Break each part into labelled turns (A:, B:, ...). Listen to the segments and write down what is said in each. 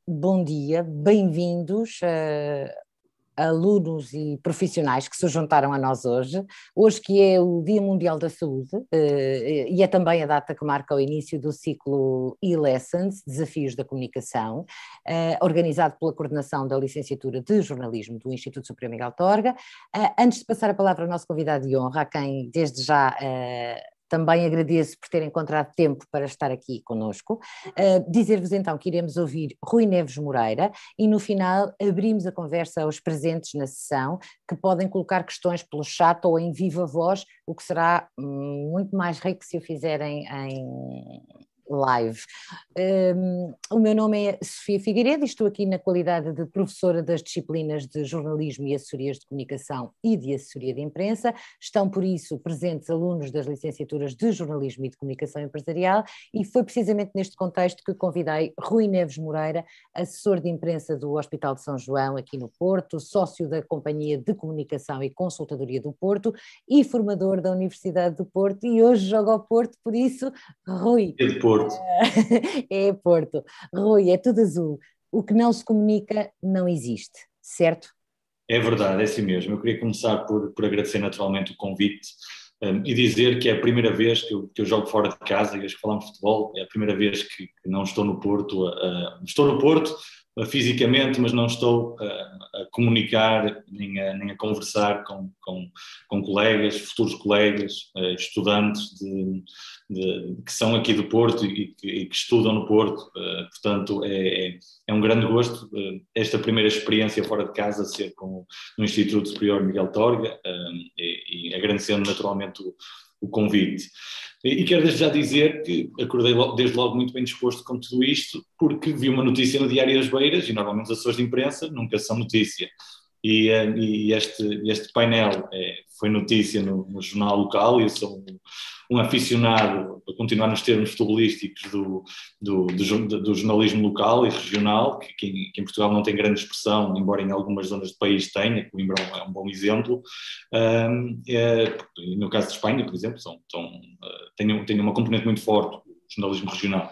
A: Bom dia, bem-vindos, alunos e profissionais que se juntaram a nós hoje. Hoje que é o Dia Mundial da Saúde, e é também a data que marca o início do ciclo e-Lessons, Desafios da Comunicação, organizado pela Coordenação da Licenciatura de Jornalismo do Instituto Superior Miguel Torga. Antes de passar a palavra ao nosso convidado de honra, a quem desde já também agradeço por ter encontrado tempo para estar aqui conosco. Dizer-vos então que iremos ouvir Rui Neves Moreira e no final abrimos a conversa aos presentes na sessão, que podem colocar questões pelo chat ou em viva voz, o que será muito mais rico se o fizerem em live. O meu nome é Sofia Figueiredo e estou aqui na qualidade de professora das disciplinas de jornalismo e assessorias de comunicação e de assessoria de imprensa. Estão por isso presentes alunos das licenciaturas de jornalismo e de comunicação empresarial e foi precisamente neste contexto que convidei Rui Neves Moreira, assessor de imprensa do Hospital de São João aqui no Porto, sócio da Companhia de Comunicação e Consultadoria do Porto e formador da Universidade do Porto, e hoje joga ao Porto, por isso, Rui.
B: É de Porto.
A: É Porto. Rui, é tudo azul. O que não se comunica não existe, certo?
B: É verdade, é assim mesmo. Eu queria começar por agradecer naturalmente o convite, e dizer que é a primeira vez que eu jogo fora de casa, e hoje que falamos de futebol, é a primeira vez que não estou no Porto. Estou no Porto fisicamente, mas não estou a comunicar nem a conversar com colegas, futuros colegas, estudantes que são aqui do Porto e que estudam no Porto. Portanto, é um grande gosto esta primeira experiência fora de casa ser no Instituto Superior Miguel Torga, e agradecendo naturalmente o convite. E quero desde já dizer que acordei desde logo muito bem disposto com tudo isto, porque vi uma notícia no Diário das Beiras, e normalmente os assessores de imprensa nunca são notícia. E este painel foi notícia no jornal local, e eu sou um aficionado, para continuar nos termos futebolísticos, do jornalismo local e regional, que em Portugal não tem grande expressão, embora em algumas zonas do país tenha. Coimbra é um bom exemplo. No caso de Espanha, por exemplo, tem uma componente muito forte, o jornalismo regional.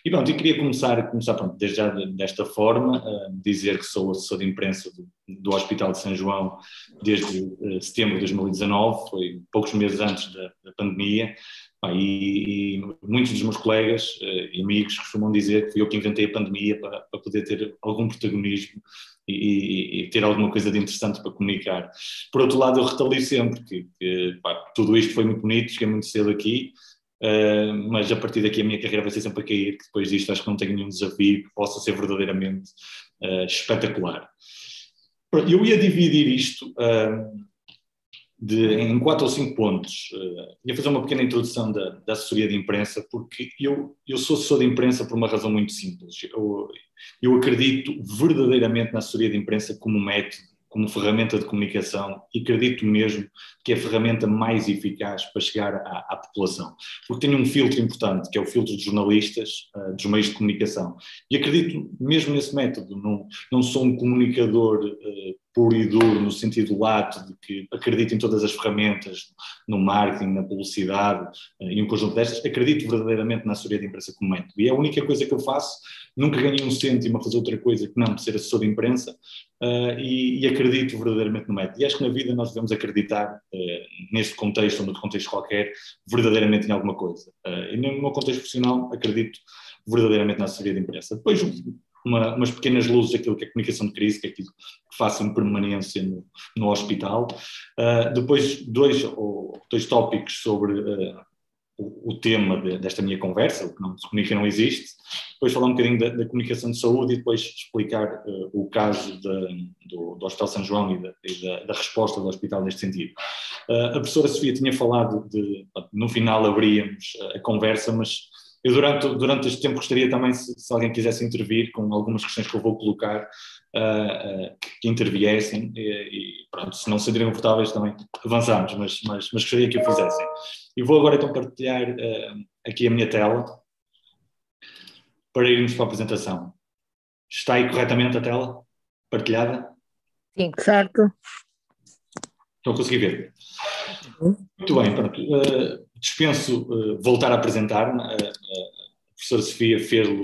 B: E pronto, eu queria começar pronto, desde já desta forma, dizer que sou assessor de imprensa do Hospital de São João desde setembro de 2019, foi poucos meses antes da pandemia. E muitos dos meus colegas e amigos costumam dizer que fui eu que inventei a pandemia para poder ter algum protagonismo e ter alguma coisa de interessante para comunicar. Por outro lado, eu retalio sempre que tudo isto foi muito bonito, cheguei muito cedo aqui. Mas a partir daqui a minha carreira vai ser sempre a cair, que depois disto acho que não tenho nenhum desafio que possa ser verdadeiramente espetacular. Eu ia dividir isto em 4 ou 5 pontos. Ia fazer uma pequena introdução da assessoria de imprensa, porque eu sou assessor de imprensa por uma razão muito simples. Eu acredito verdadeiramente na assessoria de imprensa como método, como ferramenta de comunicação, e acredito mesmo que é a ferramenta mais eficaz para chegar à população. Porque tem um filtro importante, que é o filtro de jornalistas, dos meios de comunicação. E acredito mesmo nesse método. Não sou um comunicador puro e duro, no sentido lato de que acredito em todas as ferramentas, no marketing, na publicidade, e um conjunto destas. Acredito verdadeiramente na assessoria de imprensa como método. E é a única coisa que eu faço. Nunca ganhei um cêntimo a fazer outra coisa que não ser assessor de imprensa, e acredito verdadeiramente no método. E acho que na vida nós devemos acreditar, neste contexto ou noutro contexto qualquer, verdadeiramente em alguma coisa. E no meu contexto profissional acredito verdadeiramente na assessoria de imprensa. Depois umas pequenas luzes daquilo que é comunicação de crise, que é aquilo que faço em permanência no hospital. Depois dois tópicos sobre o tema desta minha conversa, o que não se comunica não existe. Depois falar um bocadinho da comunicação de saúde e depois explicar o caso do Hospital São João e da resposta do hospital neste sentido. A professora Sofia tinha falado no final abríamos a conversa, mas eu durante este tempo gostaria também, se alguém quisesse intervir com algumas questões que eu vou colocar, que interviessem, e pronto, se não se sentirem confortáveis também avançamos, mas gostaria que o fizessem. E vou agora então partilhar aqui a minha tela para irmos para a apresentação. Está aí corretamente a tela partilhada?
A: Sim.
C: Certo.
B: Estão a conseguir ver? Muito bem, pronto. Dispenso voltar a apresentar-me. A professora Sofia fez-lo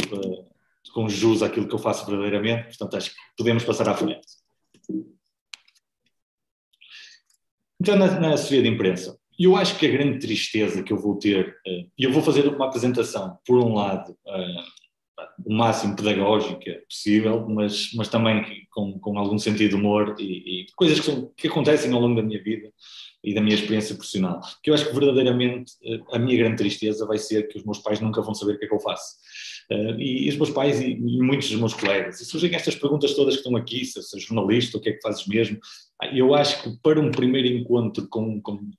B: com jus àquilo que eu faço verdadeiramente, portanto acho que podemos passar à frente. Então, na assessoria de imprensa, eu acho que a grande tristeza que eu vou ter, e eu vou fazer uma apresentação, por um lado, o máximo pedagógica possível, mas também com algum sentido de humor e coisas que acontecem ao longo da minha vida e da minha experiência profissional. Que eu acho que verdadeiramente a minha grande tristeza vai ser que os meus pais nunca vão saber o que é que eu faço. E os meus pais e muitos dos meus colegas. E surgem estas perguntas todas que estão aqui, se és jornalista, o que é que fazes mesmo? Eu acho que para um primeiro encontro,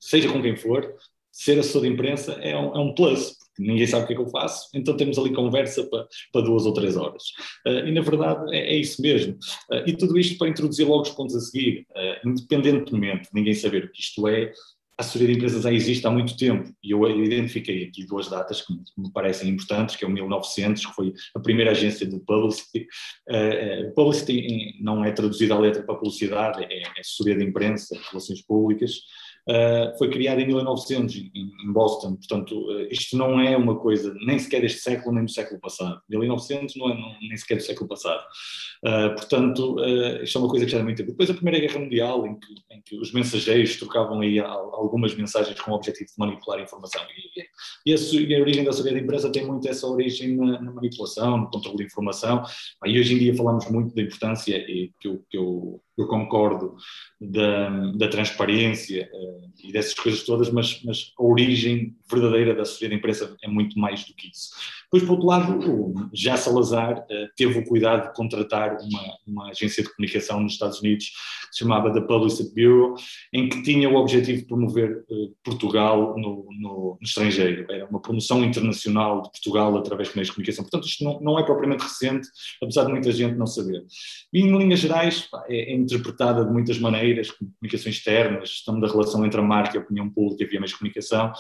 B: seja com quem for, ser assessor de imprensa é um plus, porque ninguém sabe o que é que eu faço, então temos ali conversa para 2 ou 3 horas. E na verdade é isso mesmo. E tudo isto para introduzir logo os pontos a seguir. Independentemente de ninguém saber o que isto é, a assessoria de empresas já existe há muito tempo, e eu identifiquei aqui 2 datas que me parecem importantes, que é o 1900, que foi a primeira agência de publicity. Publicity não é traduzida à letra para publicidade, é assessoria de imprensa, relações públicas. Foi criada em 1900 em Boston, portanto isto não é uma coisa nem sequer deste século nem do século passado. 1900 nem sequer do século passado. Portanto, isto é uma coisa que já é muito tempo. Depois a Primeira Guerra Mundial, em que os mensageiros trocavam aí algumas mensagens com o objetivo de manipular a informação. E a origem da assessoria de imprensa tem muito essa origem na manipulação, no controle de informação. E hoje em dia falamos muito da importância, e que eu concordo, da transparência e dessas coisas todas, mas a origem verdadeira da assessoria de imprensa é muito mais do que isso. Depois, por outro lado, já Salazar teve o cuidado de contratar uma agência de comunicação nos Estados Unidos, que se chamava The Publicity Bureau, em que tinha o objetivo de promover Portugal no estrangeiro. Era uma promoção internacional de Portugal através de meios de comunicação. Portanto, isto não é propriamente recente, apesar de muita gente não saber. E, em linhas gerais, é interpretada de muitas maneiras, como comunicação externa, gestão da relação entre a marca e a opinião pública via meios de comunicação,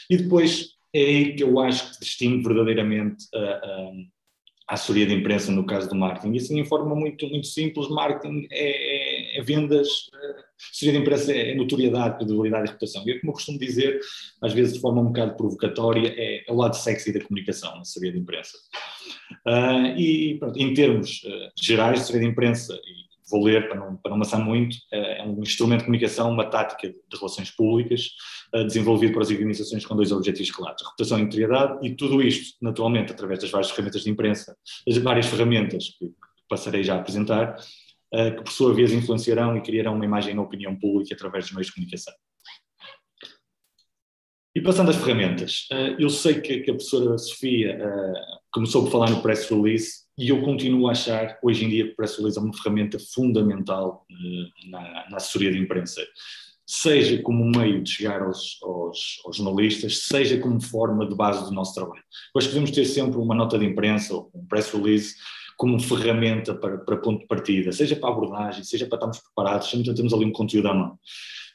B: e depois é aí que eu acho que distingue verdadeiramente a assessoria de imprensa no caso do marketing. E assim, em forma muito, muito simples, marketing é vendas, assessoria de imprensa é notoriedade, credibilidade e reputação. E como eu costumo dizer, às vezes de forma um bocado provocatória, é o lado sexy da comunicação, a assessoria de imprensa. E pronto, em termos gerais, a assessoria de imprensa, e vou ler para não amassar muito, é um instrumento de comunicação, uma tática de relações públicas, desenvolvido por as organizações com 2 objetivos claros, a reputação e a notoriedade, e tudo isto, naturalmente, através das várias ferramentas de imprensa, das várias ferramentas que passarei já a apresentar, que por sua vez influenciarão e criarão uma imagem na opinião pública através dos meios de comunicação. E passando às ferramentas, eu sei que a professora Sofia começou por falar no press release, e eu continuo a achar, hoje em dia, que o press release é uma ferramenta fundamental na assessoria de imprensa, seja como meio de chegar aos jornalistas, seja como forma de base do nosso trabalho. Nós devemos ter sempre uma nota de imprensa ou um press release como ferramenta para ponto de partida, seja para abordagem, seja para estarmos preparados, sempre temos ali um conteúdo à mão.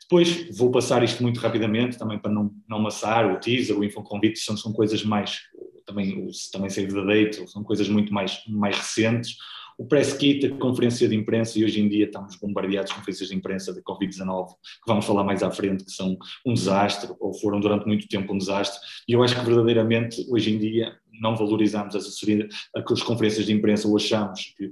B: Depois vou passar isto muito rapidamente, também para não amassar, o teaser, o infoconvite, são coisas mais, também save the date, são coisas muito mais recentes. O press kit, a conferência de imprensa, e hoje em dia estamos bombardeados de conferências de imprensa da Covid-19, que vamos falar mais à frente, que são um desastre, ou foram durante muito tempo um desastre, e eu acho que verdadeiramente, hoje em dia, não valorizamos as conferências de imprensa, ou achamos que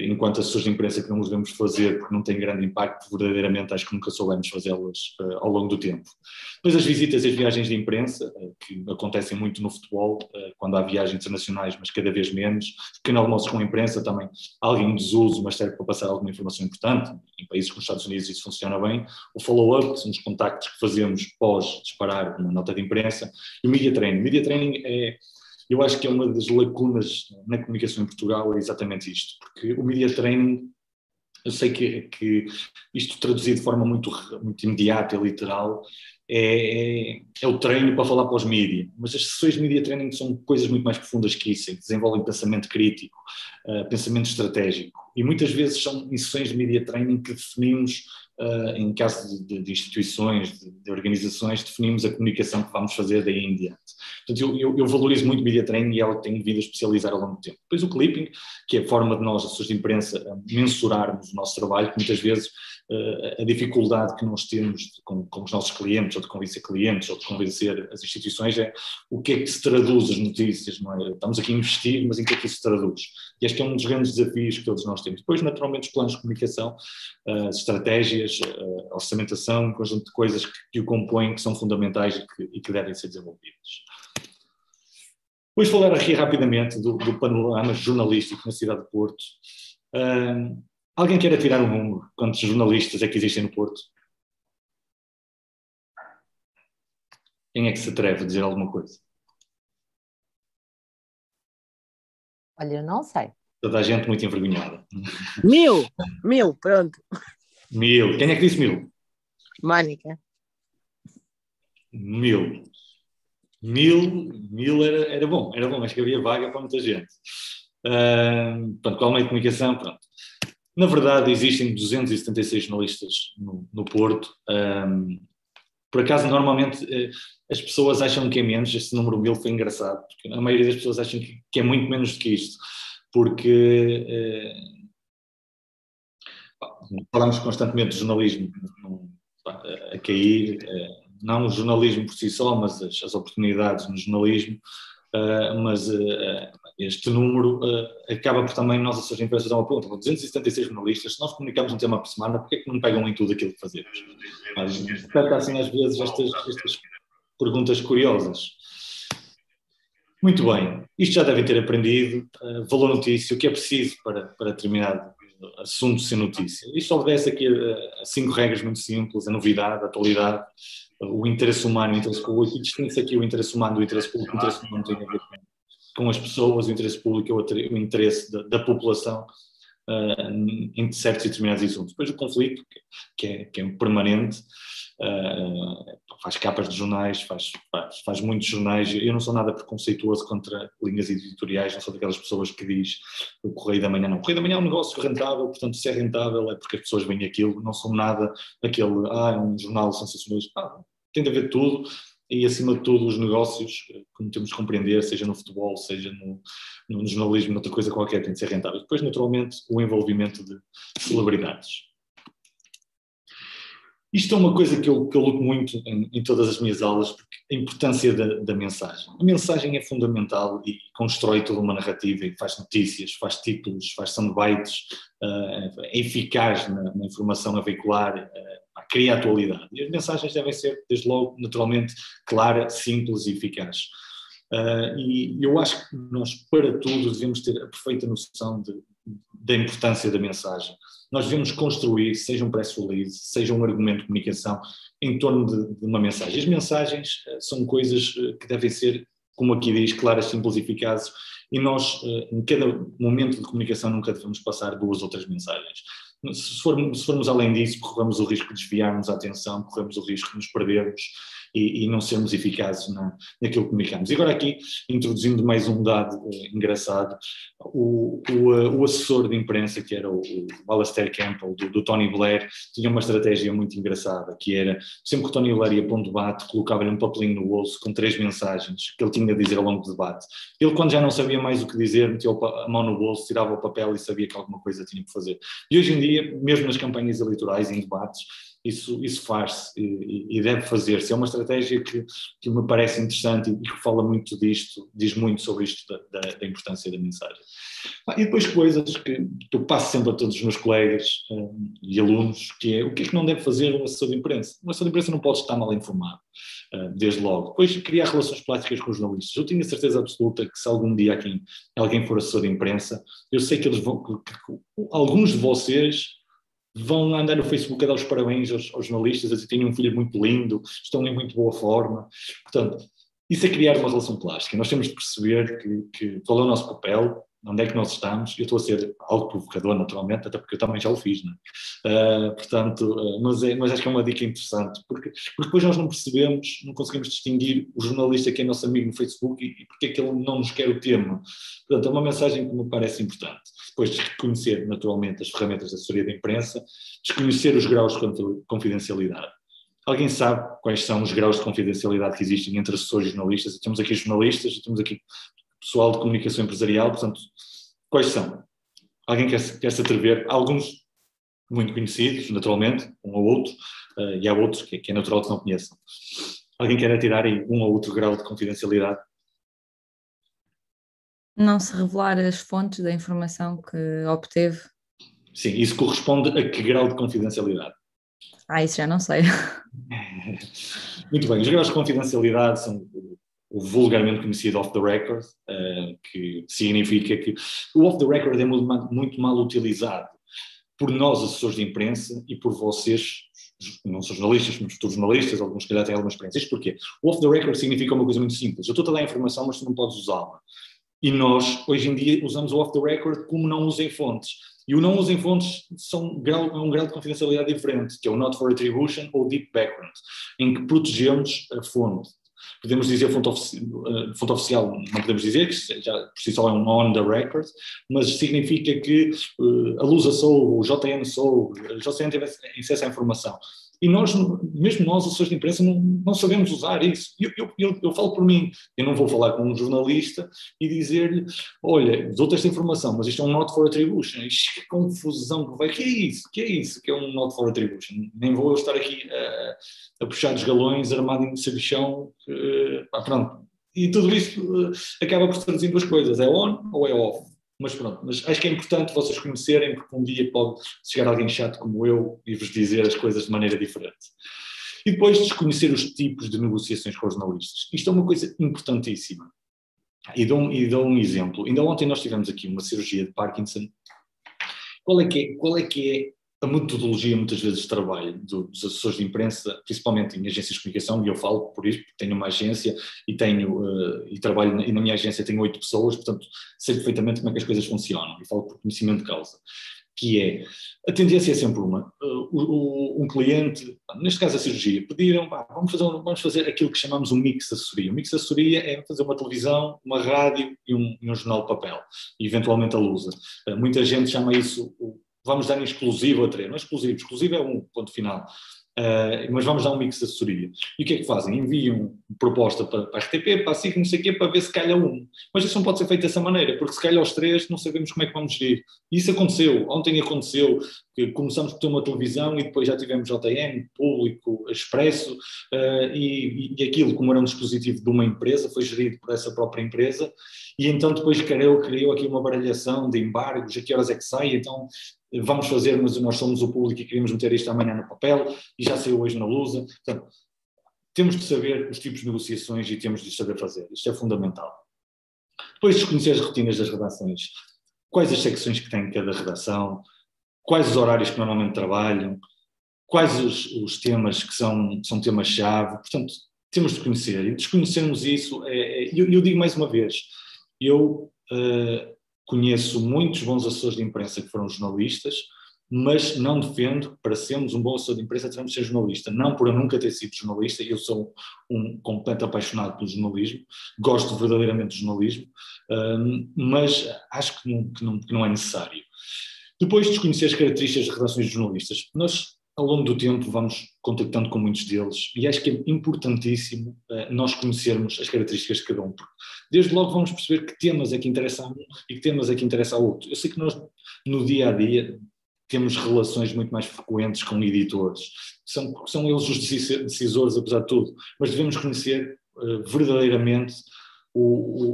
B: enquanto assessores de imprensa que não os devemos fazer porque não têm grande impacto, verdadeiramente acho que nunca soubemos fazê-las ao longo do tempo. Depois as visitas e as viagens de imprensa, que acontecem muito no futebol, quando há viagens internacionais, mas cada vez menos. Pequenos almoços com a imprensa também, alguém em desuso, mas serve para passar alguma informação importante. Em países como os Estados Unidos isso funciona bem. O follow-up, que são os contactos que fazemos pós disparar uma nota de imprensa. E o media training. O media training eu acho que é uma das lacunas na comunicação em Portugal, é exatamente isto, porque o media training, eu sei que isto traduzido de forma muito imediata e literal, é o treino para falar para os mídia, mas as sessões de media training são coisas muito mais profundas que isso, que desenvolvem pensamento crítico, pensamento estratégico, e muitas vezes são em sessões de media training que definimos, em caso de instituições, de organizações, definimos a comunicação que vamos fazer daí em diante. Portanto, eu valorizo muito o media training e ela tem vindo a especializar ao longo do tempo. Depois o clipping, que é a forma de nós, assessores de imprensa, mensurarmos o nosso trabalho, que muitas vezes a dificuldade que nós temos com os nossos clientes, ou de convencer clientes, ou de convencer as instituições, é o que é que se traduz as notícias, não é? Estamos aqui a investir, mas em que é que isso se traduz? E este é um dos grandes desafios que todos nós temos. Depois, naturalmente, os planos de comunicação, as estratégias, a orçamentação, um conjunto de coisas que o compõem, que são fundamentais e que devem ser desenvolvidas. Depois falar aqui rapidamente do panorama jornalístico na cidade de Porto. Alguém quer tirar um número? Quantos jornalistas é que existem no Porto? Quem é que se atreve a dizer alguma coisa?
A: Olha, eu não sei.
B: Toda a gente muito envergonhada.
C: 1000, pronto.
B: 1000. Quem é que disse 1000?
C: Mónica.
B: 1000 era bom, acho que havia vaga para muita gente. Portanto, qual meio de comunicação? Pronto. Na verdade, existem 276 jornalistas no Porto. Por acaso, normalmente, as pessoas acham que é menos. Este número 1000 foi engraçado, porque a maioria das pessoas acham que é muito menos do que isto, porque falamos constantemente de jornalismo a cair, não o jornalismo por si só, mas as oportunidades no jornalismo, mas este número acaba por também nós, as empresas, dar uma pergunta: 276 jornalistas, se nós comunicamos um tema por semana, porquê é que não pegam em tudo aquilo que fazemos? Portanto, assim, às vezes, estas perguntas curiosas. Muito bem, isto já devem ter aprendido. Valor notícia, o que é preciso para determinado assunto ser notícia. Isto obedece aqui a 5 regras muito simples: a novidade, a atualidade, o interesse humano e o interesse público. E distingue-se aqui o interesse humano do interesse público. O interesse humano tem a ver com as pessoas, o interesse público é o interesse da população em certos e determinados assuntos. Depois o conflito, que é permanente, faz capas de jornais, faz muitos jornais. Eu não sou nada preconceituoso contra linhas editoriais, não sou daquelas pessoas que diz o Correio da Manhã. Não, o Correio da Manhã é um negócio rentável, portanto, se é rentável é porque as pessoas veem aquilo. Não sou nada daquele, é um jornal sensacionalista. Tem de haver tudo. E, acima de tudo, os negócios, como temos de compreender, seja no futebol, seja no jornalismo, noutra coisa qualquer, tem de ser rentável. Depois, naturalmente, o envolvimento de celebridades. Isto é uma coisa que eu luto muito em todas as minhas aulas, porque a importância da mensagem. A mensagem é fundamental e constrói toda uma narrativa, e faz notícias, faz títulos, faz soundbites, é eficaz na informação a veicular, cria atualidade. E as mensagens devem ser, desde logo, naturalmente, claras, simples e eficazes. E eu acho que nós, para tudo, devemos ter a perfeita noção da importância da mensagem. Nós devemos construir, seja um press release, seja um argumento de comunicação, em torno de uma mensagem. As mensagens são coisas que devem ser, como aqui diz, claras, simples e eficazes, e nós, em cada momento de comunicação, nunca devemos passar 2 ou 3 mensagens. Se formos além disso, corremos o risco de desviarmos a atenção, corremos o risco de nos perdermos e não sermos eficazes naquilo que comunicamos. E agora aqui, introduzindo mais um dado engraçado, o assessor de imprensa, que era o Alastair Campbell, do Tony Blair, tinha uma estratégia muito engraçada, que era, sempre que o Tony Blair ia para um debate, colocava-lhe um papelinho no bolso com 3 mensagens que ele tinha a dizer ao longo do debate. Ele, quando já não sabia mais o que dizer, metia a mão no bolso, tirava o papel e sabia que alguma coisa tinha que fazer. E hoje em dia, mesmo nas campanhas eleitorais, em debates, isso faz-se e deve fazer-se. É uma estratégia que me parece interessante e que fala muito disto, diz muito sobre isto da importância da mensagem. E depois coisas que eu passo sempre a todos os meus colegas e alunos, que é o que não deve fazer um assessor de imprensa. Um assessor de imprensa não pode estar mal informado, desde logo. Depois, criar relações plásticas com os jornalistas. Eu tenho a certeza absoluta que se algum dia aqui alguém for assessor de imprensa, eu sei que alguns de vocês vão andar no Facebook a dar os parabéns aos jornalistas, a dizer que têm um filho muito lindo, estão em muito boa forma. Portanto, isso é criar uma relação plástica. Nós temos de perceber que qual é o nosso papel, onde é que nós estamos. Eu estou a ser algo provocador, naturalmente, até porque eu também já o fiz, não é? Portanto, mas acho que é uma dica interessante, porque depois nós não percebemos, não conseguimos distinguir o jornalista que é nosso amigo no Facebook e porque é que ele não nos quer o tema. Portanto, é uma mensagem que me parece importante. Depois de reconhecer, naturalmente, as ferramentas da assessoria da imprensa, desconhecer os graus de confidencialidade. Alguém sabe quais são os graus de confidencialidade que existem entre assessores e jornalistas? E temos aqui jornalistas e temos aqui pessoal de comunicação empresarial, portanto, quais são? Alguém quer se atrever? Alguns muito conhecidos, naturalmente, um ou outro, e há outros que é natural que não conheçam. Alguém quer tirar aí um ou outro grau de confidencialidade?
D: Não se revelar as fontes da informação que obteve.
B: Sim, isso corresponde a que grau de confidencialidade?
D: Isso já não sei.
B: Muito bem, os graus de confidencialidade são o vulgarmente conhecido off the record, que significa que o off the record é muito mal utilizado por nós, assessores de imprensa, e por vocês, não são jornalistas, mas futuros jornalistas, alguns que calhar têm alguma experiência. Isto porquê? O off the record significa uma coisa muito simples. Eu estou a dar a informação, mas tu não podes usá-la. E nós, hoje em dia, usamos o off the record como não usem fontes. E o não usem fontes é um grau de confidencialidade diferente, que é o not for attribution ou deep background, em que protegemos a fonte. Podemos dizer fonte oficial, não podemos dizer, que já por si só é um on the record, mas significa que a Lusa soube, o JN soube, a JN teve acesso à informação. E nós, mesmo nós, assessores de imprensa, não sabemos usar isso. Eu falo por mim, eu não vou falar com um jornalista e dizer-lhe, olha, dou-te esta informação, mas isto é um not for attribution. Isto, que confusão que vai, que é isso que é um not for attribution? Nem vou eu estar aqui a puxar dos galões, armado em sabichão, pronto. E tudo isto acaba por se traduzir em duas coisas, é on ou é off. Mas pronto, mas acho que é importante vocês conhecerem, porque um dia pode chegar alguém chato como eu e vos dizer as coisas de maneira diferente. E depois desconhecer os tipos de negociações com os jornalistas. Isto é uma coisa importantíssima. E dou um exemplo. Ainda ontem nós tivemos aqui uma cirurgia de Parkinson. Qual é que é a metodologia, muitas vezes, de trabalho dos assessores de imprensa, principalmente em agências de comunicação, e eu falo por isso, porque tenho uma agência e trabalho, e na minha agência tenho 8 pessoas, portanto sei perfeitamente como é que as coisas funcionam, e falo por conhecimento de causa, que é, a tendência é sempre uma, um cliente, neste caso a cirurgia, pediram, vamos fazer aquilo que chamamos um mix de assessoria. O mix de assessoria é fazer uma televisão, uma rádio e um jornal de papel, e eventualmente a Lusa. Muita gente chama isso vamos dar em exclusivo a 3, não é exclusivo, exclusivo é um, ponto final, mas vamos dar um mix de assessoria. E o que é que fazem? Enviam proposta para a RTP, para a SIC, não sei o quê, para ver se calha um. Mas isso não pode ser feito dessa maneira, porque se calha aos 3 não sabemos como é que vamos gerir. E isso aconteceu, ontem aconteceu, que começamos por ter uma televisão e depois já tivemos JN, Público, Expresso, e aquilo, como era um dispositivo de uma empresa, foi gerido por essa própria empresa, e então depois criou aqui uma baralhação de embargos, a que horas é que sai, então vamos fazer, mas nós somos o público e queríamos meter isto amanhã no papel, e já saiu hoje na Lusa. Portanto, temos de saber os tipos de negociações e temos de saber fazer, isto é fundamental. Depois desconhecer as rotinas das redações, quais as secções que tem cada redação, quais os horários que normalmente trabalham, quais os temas que são temas-chave, portanto, temos de conhecer, e desconhecermos isso, eu digo mais uma vez, eu conheço muitos bons assessores de imprensa que foram jornalistas, mas não defendo que para sermos um bom assessor de imprensa teremos de ser jornalista, não por eu nunca ter sido jornalista, eu sou um completo apaixonado pelo jornalismo, gosto verdadeiramente do jornalismo, mas acho que não é necessário. Depois de desconhecer as características das redações de jornalistas, nós ao longo do tempo vamos contactando com muitos deles e acho que é importantíssimo nós conhecermos as características de cada um, porque desde logo vamos perceber que temas é que interessam a um e que temas é que interessa a outro. Eu sei que nós no dia a dia temos relações muito mais frequentes com editores, são eles os decisores apesar de tudo, mas devemos conhecer verdadeiramente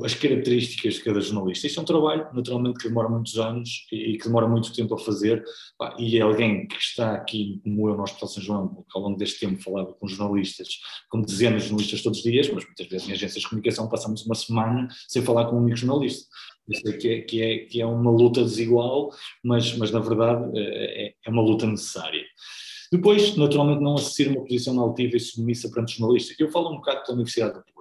B: as características de cada jornalista. Isto é um trabalho, naturalmente, que demora muitos anos e que demora muito tempo a fazer, e é alguém que está aqui, como eu, no Hospital São João, que ao longo deste tempo falava com jornalistas, com dezenas de jornalistas todos os dias, mas muitas vezes em agências de comunicação passamos uma semana sem falar com um único jornalista. Eu sei que é uma luta desigual, mas na verdade é uma luta necessária. Depois, naturalmente, não assistir a uma posição altiva e submissa perante os jornalistas. Eu falo um bocado pela Universidade do Porto.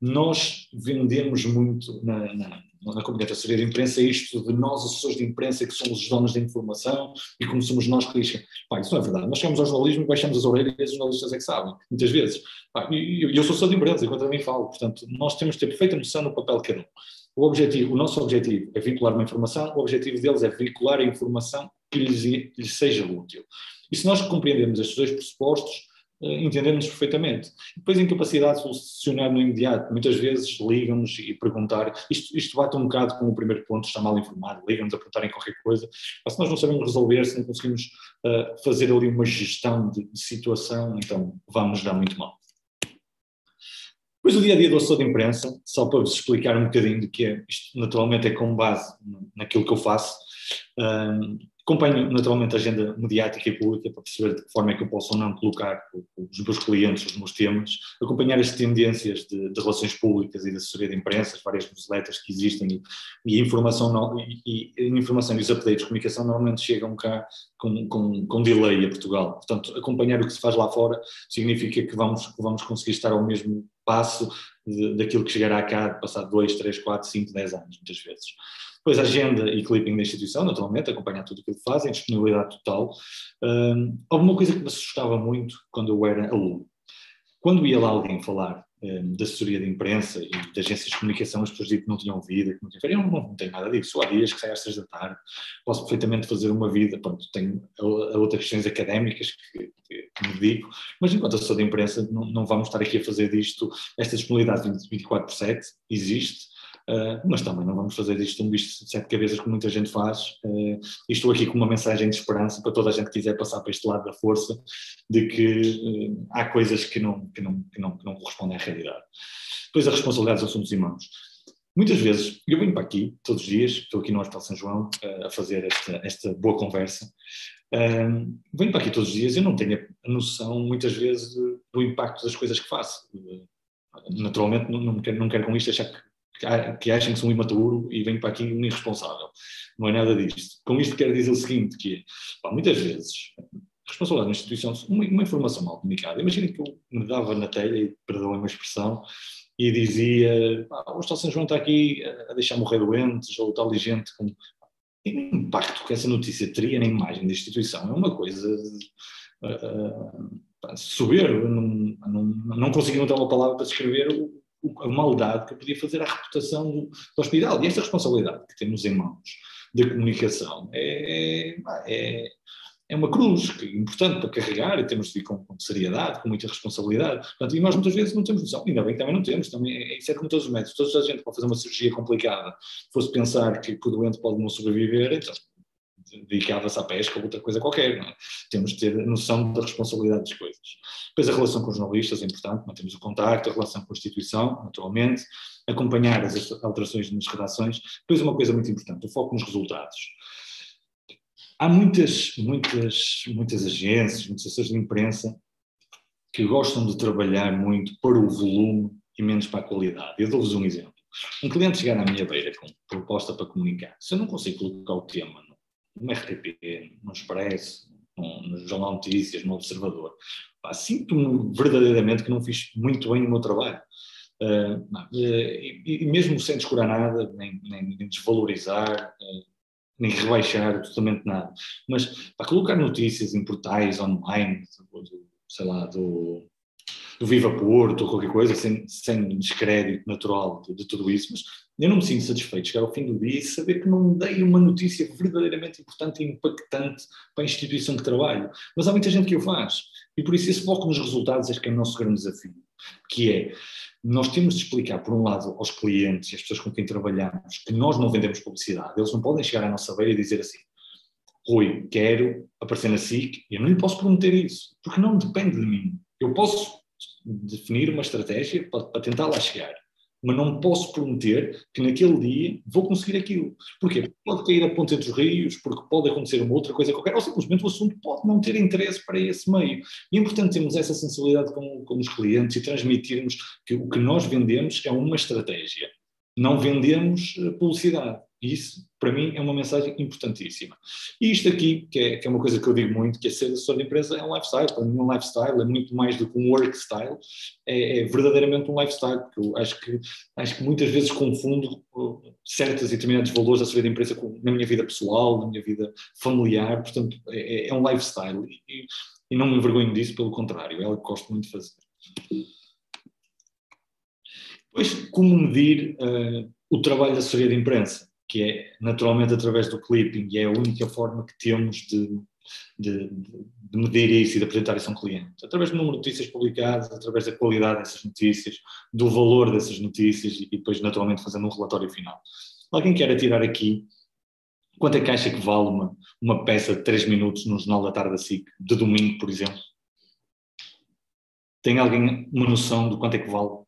B: Nós vendemos muito na comunidade assessoria de imprensa isto de nós, assessores de imprensa, que somos os donos da informação e como somos nós que dizem, isso não é verdade, nós chegamos ao jornalismo e baixamos as orelhas e os jornalistas é que sabem, muitas vezes. E eu sou assessor de imprensa, enquanto também falo, portanto, nós temos de ter perfeita noção do papel de cada um. O nosso objetivo é vincular uma informação, o objetivo deles é vincular a informação que lhes seja útil. E se nós compreendermos estes dois pressupostos, entendemos perfeitamente. Depois, incapacidade de solucionar no imediato. Muitas vezes ligam-nos e perguntar, isto bate um bocado com o primeiro ponto, está mal informado, ligam-nos a perguntarem qualquer coisa. Mas se nós não sabemos resolver, se não conseguimos fazer ali uma gestão de situação, então vamos dar muito mal. Depois o dia-a-dia do assessor de imprensa, só para vos explicar um bocadinho do que é, isto naturalmente é com base naquilo que eu faço. Acompanho naturalmente a agenda mediática e pública para perceber de que forma é que eu posso ou não colocar os meus clientes, os meus temas, acompanhar as tendências de relações públicas e de assessoria de imprensa, as várias newsletters que existem e a informação, e os updates de comunicação normalmente chegam cá com delay a Portugal. Portanto, acompanhar o que se faz lá fora significa que vamos conseguir estar ao mesmo passo daquilo que chegará cá passado 2, 3, 4, 5, 10 anos, muitas vezes. Depois a agenda e clipping da instituição, naturalmente, acompanhar tudo o que fazem, disponibilidade total. Alguma coisa que me assustava muito quando eu era aluno. Quando ia lá alguém falar da assessoria de imprensa e de agências de comunicação, as pessoas diziam que não tinham vida, que não tinham férias. Eu não tenho nada disso. Há dias que saio às 6 da tarde, posso perfeitamente fazer uma vida. Pronto, tenho outras questões académicas que me dedico, mas enquanto assessor de imprensa não vamos estar aqui a fazer disto. Esta disponibilidade 24/7 existe. Mas também não vamos fazer disto um bicho de 7 cabeças como muita gente faz, e estou aqui com uma mensagem de esperança para toda a gente que quiser passar para este lado da força, de que há coisas que não correspondem à realidade. Depois a responsabilidade dos assuntos humanos. Muitas vezes, eu venho para aqui todos os dias, estou aqui no Hospital São João a fazer esta boa conversa, venho para aqui todos os dias e eu não tenho a noção muitas vezes do impacto das coisas que faço. Naturalmente não quero com isto achar que achem que sou um imaturo e venho para aqui um irresponsável. Não é nada disto. Com isto quero dizer o seguinte, que muitas vezes, responsabilidade da instituição, uma informação mal comunicada. Imaginem que eu me dava na telha, e perdoem a expressão, e dizia, o Hospital São João está aqui a deixar morrer doentes, ou tal gente com... E o impacto que essa notícia teria na imagem da instituição é uma coisa soberba. Não consegui encontrar uma palavra para descrever a maldade que podia fazer à reputação do hospital. E esta responsabilidade que temos em mãos da comunicação é uma cruz importante para carregar, e temos de ir com seriedade, com muita responsabilidade. Portanto, e nós muitas vezes não temos noção, ainda bem que também não temos, isso é como todos os médicos, toda a gente pode fazer uma cirurgia complicada, fosse pensar que o doente pode não sobreviver, então dedicava-se à pesca ou outra coisa qualquer, não é? Temos de ter noção da responsabilidade das coisas. Depois a relação com os jornalistas é importante, mantemos o contacto, a relação com a instituição, naturalmente, acompanhar as alterações nas redações. Depois uma coisa muito importante, o foco nos resultados. Há muitas agências, muitos assessores de imprensa que gostam de trabalhar muito para o volume e menos para a qualidade. Eu dou-vos um exemplo. Um cliente chegar à minha beira com proposta para comunicar, se eu não consigo colocar o tema no RTP, no Expresso, no Jornal de Notícias, no Observador, sinto-me verdadeiramente que não fiz muito bem o meu trabalho. E mesmo sem descurar nada, nem desvalorizar, nem rebaixar absolutamente nada, mas para colocar notícias em portais online, sei lá, do Viva Porto ou qualquer coisa, sem descrédito natural de tudo isso, mas eu não me sinto satisfeito de chegar ao fim do dia e saber que não dei uma notícia verdadeiramente importante e impactante para a instituição que trabalho. Mas há muita gente que o faz, e por isso esse foco nos resultados é que é o nosso grande desafio, que é, nós temos de explicar, por um lado, aos clientes e às pessoas com quem trabalhamos, que nós não vendemos publicidade. Eles não podem chegar à nossa beira e dizer assim, Rui, quero aparecer na SIC, e eu não lhe posso prometer isso, porque não depende de mim. Eu posso definir uma estratégia para tentar lá chegar, mas não posso prometer que naquele dia vou conseguir aquilo. Porquê? Porque pode cair a ponte entre os rios, porque pode acontecer uma outra coisa qualquer, ou simplesmente o assunto pode não ter interesse para esse meio. E é importante termos essa sensibilidade com os clientes e transmitirmos que o que nós vendemos é uma estratégia. Não vendemos publicidade. Isso, para mim, é uma mensagem importantíssima. E isto aqui, que é uma coisa que eu digo muito, que é ser assessor de empresa, é um lifestyle. Para mim, um lifestyle é muito mais do que um work style, é verdadeiramente um lifestyle, porque eu acho que muitas vezes confundo certos e determinados valores da assessoria de empresa na minha vida pessoal, na minha vida familiar, portanto, é um lifestyle. E não me envergonho disso, pelo contrário, é algo que gosto muito de fazer. Depois, como medir o trabalho da assessoria de imprensa? Que é naturalmente através do clipping, e é a única forma que temos de de medir isso e de apresentar isso a um cliente? Através do número de notícias publicadas, através da qualidade dessas notícias, do valor dessas notícias e depois, naturalmente, fazendo um relatório final. Alguém quer tirar aqui quanto é que acha que vale uma peça de 3 minutos no Jornal da Tarde da SIC, de domingo, por exemplo? Tem alguém uma noção de quanto é que vale?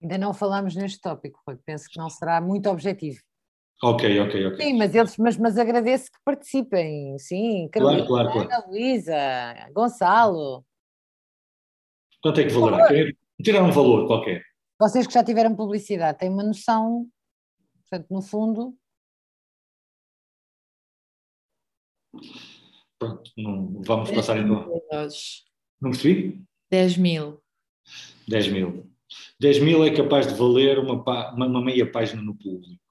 A: Ainda não falámos neste tópico, Rui, penso que não será muito objetivo.
B: Ok.
A: Sim, mas agradeço que participem, sim, Carolina,
B: Claro.
A: Ana Luísa, Gonçalo.
B: Quanto é que valerá? Querem tirar um valor qualquer.
A: Vocês que já tiveram publicidade têm uma noção, portanto, no fundo...
B: Pronto, não, vamos passar então. Não percebi?
D: 10 mil.
B: 10 mil. 10 mil é capaz de valer uma meia página no público.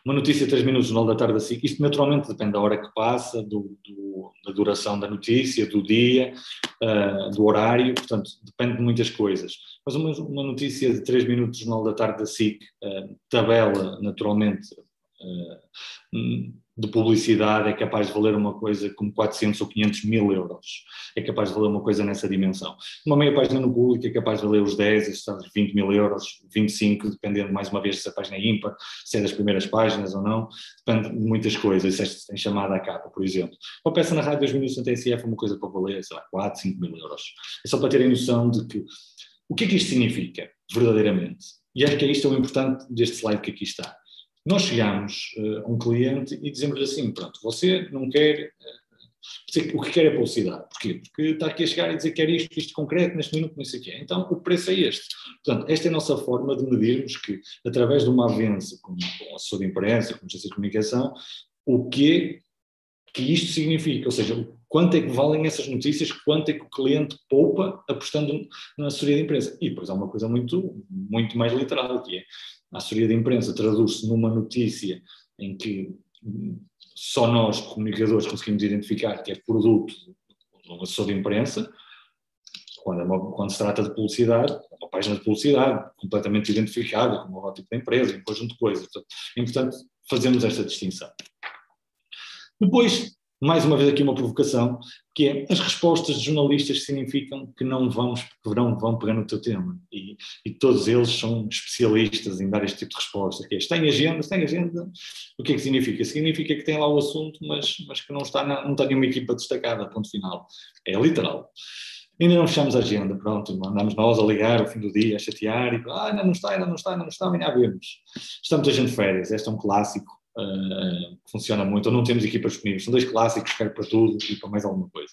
B: Uma notícia de 3 minutos no Jornal da Tarde da SIC, isto naturalmente depende da hora que passa, da duração da notícia, do dia, do horário, portanto depende de muitas coisas. Mas uma notícia de 3 minutos no Jornal da Tarde da SIC, tabela naturalmente de publicidade, é capaz de valer uma coisa como 400 ou 500 mil euros. É capaz de valer uma coisa nessa dimensão. Uma meia página no público é capaz de valer os 10, os 20 mil euros, 25, dependendo mais uma vez se a página é ímpar, se é das primeiras páginas ou não, depende de muitas coisas, se tem chamada à capa, por exemplo. Uma peça na rádio 2 minutos na TSF é uma coisa para valer, sei lá, 4, 5 mil euros. É só para terem noção de que o que é que isto significa, verdadeiramente. E acho que é isto o importante deste slide que aqui está. Nós chegamos a um cliente e dizemos assim, pronto, você não quer, o que quer é publicidade. Porquê? Porque está aqui a chegar e dizer que quer isto concreto, neste minuto, não sei o quê. Então, o preço é este. Portanto, esta é a nossa forma de medirmos que, através de uma avança como assessor de imprensa, como agência de comunicação, o que isto significa, ou seja, quanto é que valem essas notícias, quanto é que o cliente poupa apostando na assessoria de imprensa. E depois há uma coisa muito, muito mais literal, que é a assessoria de imprensa traduz-se numa notícia em que só nós, comunicadores, conseguimos identificar que é produto do assessor de imprensa, quando se trata de publicidade, uma página de publicidade completamente identificada, com o lógico da empresa, um conjunto de coisas. É importante fazermos esta distinção. Depois, mais uma vez aqui uma provocação, que é as respostas de jornalistas significam que vão pegar no teu tema. E todos eles são especialistas em dar este tipo de resposta. Que é, tem agenda. O que é que significa? Significa que tem lá o assunto, mas que não está nenhuma equipa destacada, ponto final. É literal. Ainda não fechamos a agenda, pronto, andamos nós a ligar ao fim do dia, a chatear, e ainda não está, amanhã vemos. Estamos a gente de férias, este é um clássico. Funciona muito, ou não temos equipas disponíveis, são 2 clássicos, quero para tudo e para mais alguma coisa.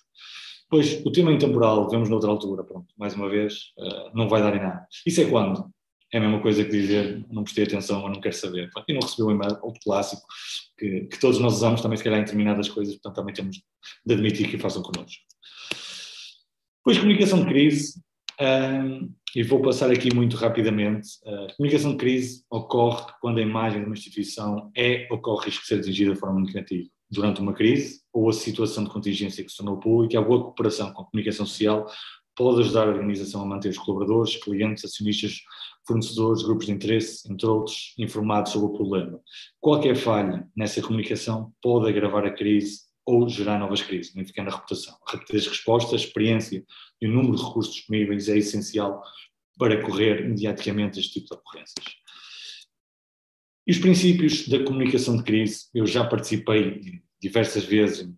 B: Depois, o tema intemporal, vemos noutra altura, pronto, mais uma vez, não vai dar em nada. Isso é quando? É a mesma coisa que dizer, não prestei atenção ou não quero saber. E não recebeu o e-mail, outro clássico, que todos nós usamos também, se calhar, em determinadas coisas, portanto também temos de admitir que o façam connosco. Depois, comunicação de crise. E vou passar aqui muito rapidamente. A comunicação de crise ocorre quando a imagem de uma instituição ou corre risco de ser atingida de forma muito negativa. Durante uma crise ou a situação de contingência que se tornou pública, a boa cooperação com a comunicação social pode ajudar a organização a manter os colaboradores, clientes, acionistas, fornecedores, grupos de interesse, entre outros, informados sobre o problema. Qualquer falha nessa comunicação pode agravar a crise ou gerar novas crises, modificando a reputação. A rapidez de resposta, a experiência e o número de recursos disponíveis é essencial para correr mediaticamente este tipo de ocorrências. E os princípios da comunicação de crise, eu já participei diversas vezes em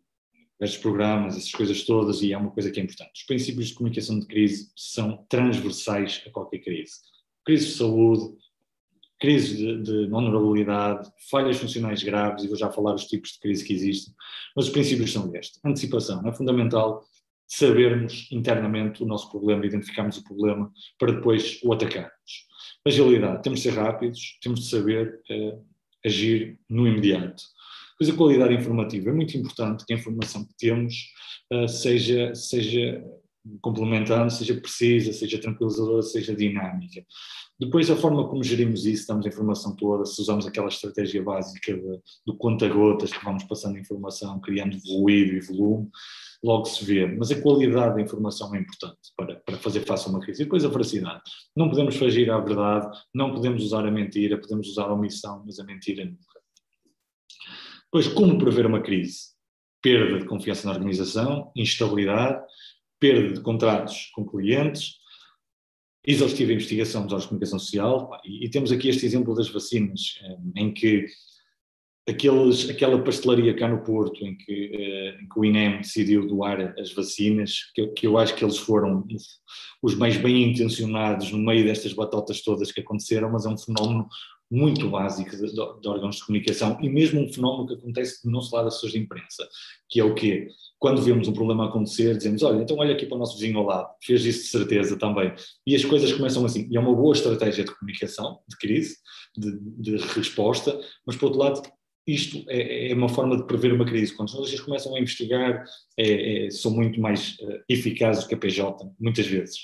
B: diversos programas, essas coisas todas, e é uma coisa que é importante. Os princípios de comunicação de crise são transversais a qualquer crise. Crise de saúde, crise de vulnerabilidade, falhas funcionais graves, e vou já falar dos tipos de crise que existem, mas os princípios são estes. Antecipação. É fundamental sabermos internamente o nosso problema, identificarmos o problema para depois o atacarmos. Agilidade. Temos de ser rápidos, temos de saber agir no imediato. Depois a qualidade informativa. É muito importante que a informação que temos seja complementando, seja precisa, seja tranquilizadora, seja dinâmica. Depois a forma como gerimos isso, damos a informação toda, se usamos aquela estratégia básica do conta-gotas, que vamos passando a informação, criando ruído e volume, logo se vê. Mas a qualidade da informação é importante para fazer face a uma crise. E depois a veracidade. Não podemos fugir à verdade, não podemos usar a mentira, podemos usar a omissão, mas a mentira nunca. Depois, como prever uma crise? perda de confiança na organização, instabilidade, perda de contratos com clientes, exaustiva investigação dos órgãos de comunicação social, e temos aqui este exemplo das vacinas, em que aquela pastelaria cá no Porto, em que o INEM decidiu doar as vacinas, que eu acho que eles foram os mais bem intencionados no meio destas batotas todas que aconteceram, mas é um fenómeno muito básico de órgãos de comunicação, e mesmo um fenómeno que acontece do nosso lado das pessoas de imprensa, que é o quê? Quando vemos um problema acontecer, dizemos, olha, então olha aqui para o nosso vizinho ao lado, fez isso de certeza também, e as coisas começam assim, e é uma boa estratégia de comunicação, de crise, de resposta, mas por outro lado, isto é uma forma de prever uma crise. Quando os jornalistas começam a investigar, são muito mais eficazes que a PJ, muitas vezes.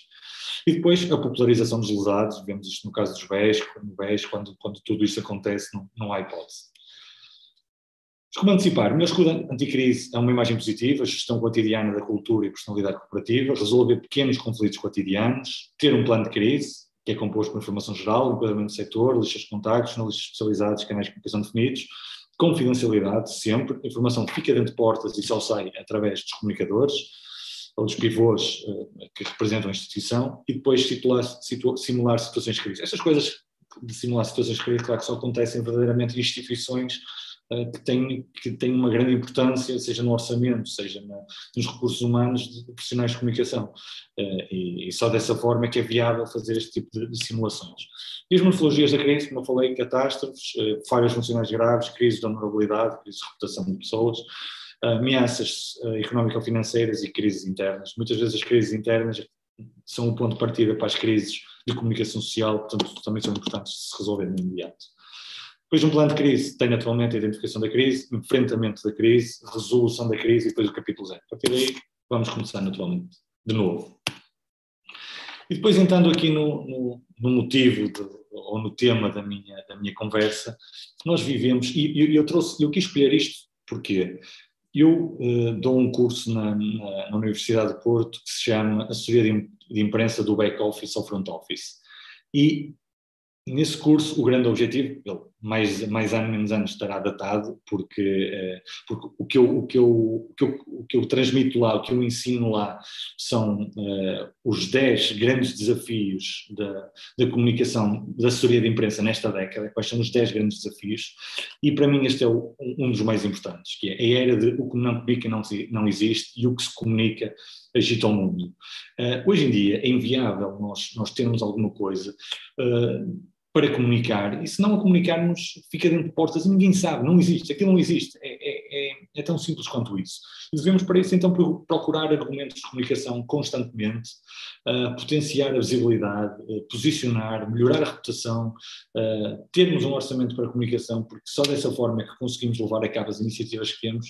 B: E depois a popularização dos lesados, vemos isto no caso dos BES, quando tudo isso acontece, não há hipótese. Mas como antecipar? O meu escudo anticrise é uma imagem positiva, gestão cotidiana da cultura e personalidade corporativa, resolver pequenos conflitos cotidianos, ter um plano de crise, que é composto por informação geral, enquadramento do setor, listas de contactos, analistas especializados, canais de comunicação definidos, confidencialidade sempre, a informação fica dentro de portas e só sai através dos comunicadores, ou dos pivôs que representam a instituição, e depois simular situações de crise. Estas coisas de simular situações de crise, claro que só acontecem verdadeiramente em instituições que têm uma grande importância, seja no orçamento, seja nos recursos humanos de profissionais de comunicação. E só dessa forma é que é viável fazer este tipo de simulações. E as morfologias da crise, como eu falei, catástrofes, falhas funcionais graves, crises de honorabilidade, crises de reputação de pessoas, ameaças económico-financeiras e crises internas. Muitas vezes as crises internas são o ponto de partida para as crises de comunicação social, portanto também são importantes de se resolver no imediato. Depois um plano de crise tem naturalmente a identificação da crise, enfrentamento da crise, resolução da crise e depois o capítulo 0. A partir daí vamos começar naturalmente, de novo. E depois entrando aqui no motivo ou no tema da minha conversa, nós vivemos, e eu quis escolher isto porque eu dou um curso na Universidade de Porto que se chama Assessoria de Imprensa do Back Office ao Front Office. E nesse curso, o grande objetivo, ele mais ano menos ano estará datado, porque o que eu transmito lá, o que eu ensino lá, são os 10 grandes desafios da comunicação, da assessoria de imprensa nesta década, quais são os 10 grandes desafios, e para mim este é um dos mais importantes, que é a era de o que não comunica não existe e o que se comunica agita o mundo. Hoje em dia é inviável nós termos alguma coisa para comunicar, e se não a comunicarmos fica dentro de portas e ninguém sabe, não existe, aquilo não existe, é tão simples quanto isso. E devemos para isso então procurar argumentos de comunicação constantemente, potenciar a visibilidade, posicionar, melhorar a reputação, termos um orçamento para a comunicação, porque só dessa forma é que conseguimos levar a cabo as iniciativas que temos.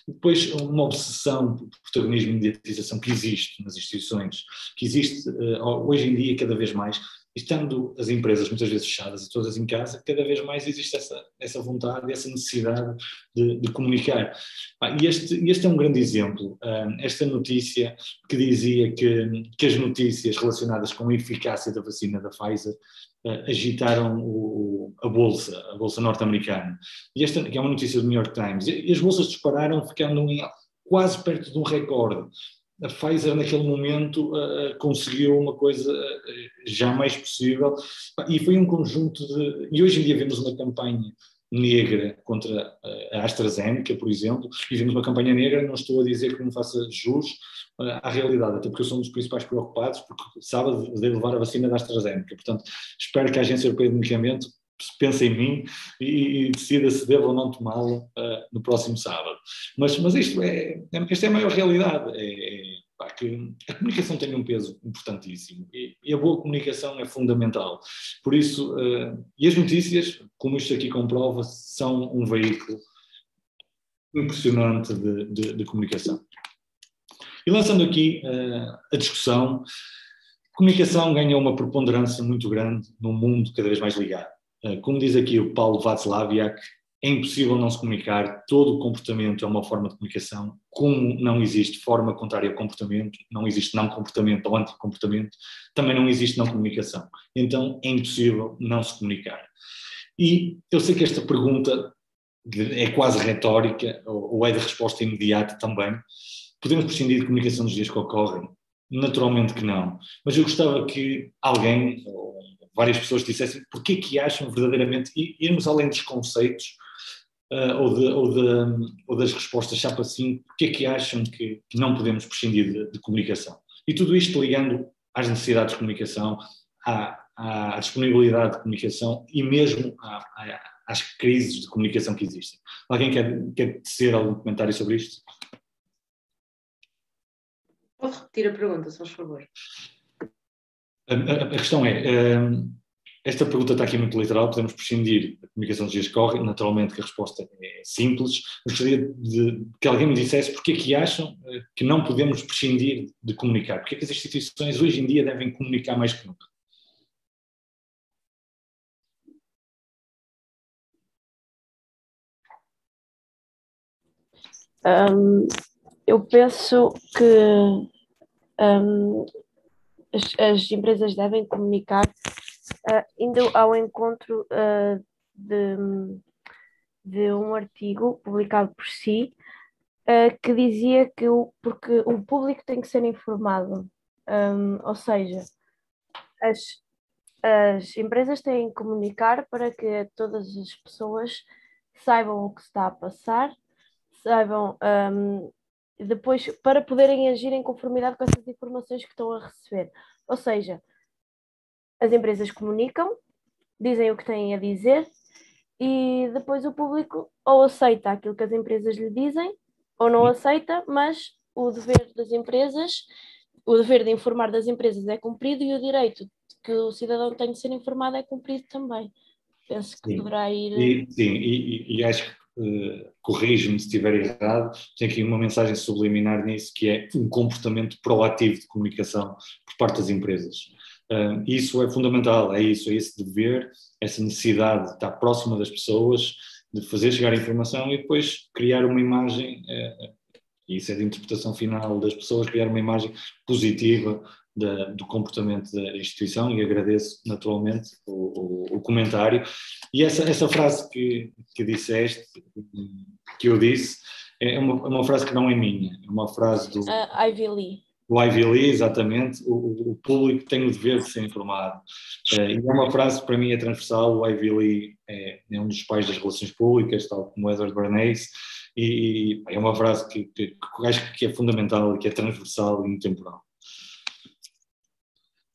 B: E depois uma obsessão por protagonismo e mediatização que existe nas instituições, que existe hoje em dia cada vez mais. Estando as empresas muitas vezes fechadas e todas em casa, cada vez mais existe essa vontade, essa necessidade de comunicar. E este é um grande exemplo. Esta notícia que dizia que as notícias relacionadas com a eficácia da vacina da Pfizer agitaram a bolsa norte-americana. E esta que é uma notícia do New York Times. E as bolsas dispararam, ficando quase perto de um recorde. A Pfizer naquele momento conseguiu uma coisa jamais possível, e foi um conjunto e hoje em dia vemos uma campanha negra contra a AstraZeneca, por exemplo, e vemos uma campanha negra, não estou a dizer que não faça jus à realidade, até porque eu sou um dos principais preocupados, porque sábado devo levar a vacina da AstraZeneca, portanto espero que a Agência Europeia de Medicamento pense em mim e decida se devo ou não tomá-la no próximo sábado. Mas esta é a maior realidade, que a comunicação tem um peso importantíssimo e a boa comunicação é fundamental. Por isso, e as notícias, como isto aqui comprova, são um veículo impressionante de comunicação. E lançando aqui a discussão, a comunicação ganha uma preponderância muito grande num mundo cada vez mais ligado. Como diz aqui o Paulo Václaviak, é impossível não se comunicar, todo o comportamento é uma forma de comunicação, como não existe forma contrária ao comportamento, não existe não comportamento ou anticomportamento, também não existe não comunicação. Então é impossível não se comunicar. E eu sei que esta pergunta é quase retórica ou é de resposta imediata também. Podemos prescindir de comunicação nos dias que ocorrem? Naturalmente que não. Mas eu gostava que alguém, ou várias pessoas dissessem porque é que acham verdadeiramente, irmos além dos conceitos ou das respostas chapa 5, porque é que acham que não podemos prescindir de comunicação? E tudo isto ligando às necessidades de comunicação, à disponibilidade de comunicação e mesmo às crises de comunicação que existem. Alguém quer tecer algum comentário sobre isto?
E: Pode repetir a pergunta, se faz favor.
B: A questão é, esta pergunta está aqui muito literal, podemos prescindir da comunicação dos dias que correm, naturalmente que a resposta é simples, mas gostaria que alguém me dissesse porque é que acham que não podemos prescindir de comunicar, porque é que as instituições hoje em dia devem comunicar mais que nunca.
C: Eu penso que as empresas devem comunicar indo ao encontro de um artigo publicado por si que dizia que porque o público tem que ser informado, ou seja, as empresas têm que comunicar para que todas as pessoas saibam o que está a passar, saibam depois para poderem agir em conformidade com essas informações que estão a receber. Ou seja, as empresas comunicam, dizem o que têm a dizer e depois o público ou aceita aquilo que as empresas lhe dizem ou não aceita, mas o dever das empresas, o dever de informar das empresas é cumprido e o direito que o cidadão tem de ser informado é cumprido também. Penso que poderá ir...
B: E acho que, corrijo-me se estiver errado, tem aqui uma mensagem subliminar nisso, que é um comportamento proativo de comunicação por parte das empresas. Isso é fundamental, é esse dever, essa necessidade de estar próxima das pessoas, de fazer chegar a informação e depois criar uma imagem, e isso é de interpretação final das pessoas, criar uma imagem positiva do comportamento da instituição, e agradeço naturalmente o comentário. E essa frase que disseste, que eu disse, é uma frase que não é minha, é uma frase do
C: Ivy Lee.
B: O Ivy Lee, exatamente, o público tem o dever de ser informado. E é uma frase que para mim é transversal. O Ivy Lee é um dos pais das relações públicas, tal como Edward Bernays, e é uma frase que acho que é fundamental e que é transversal e intemporal.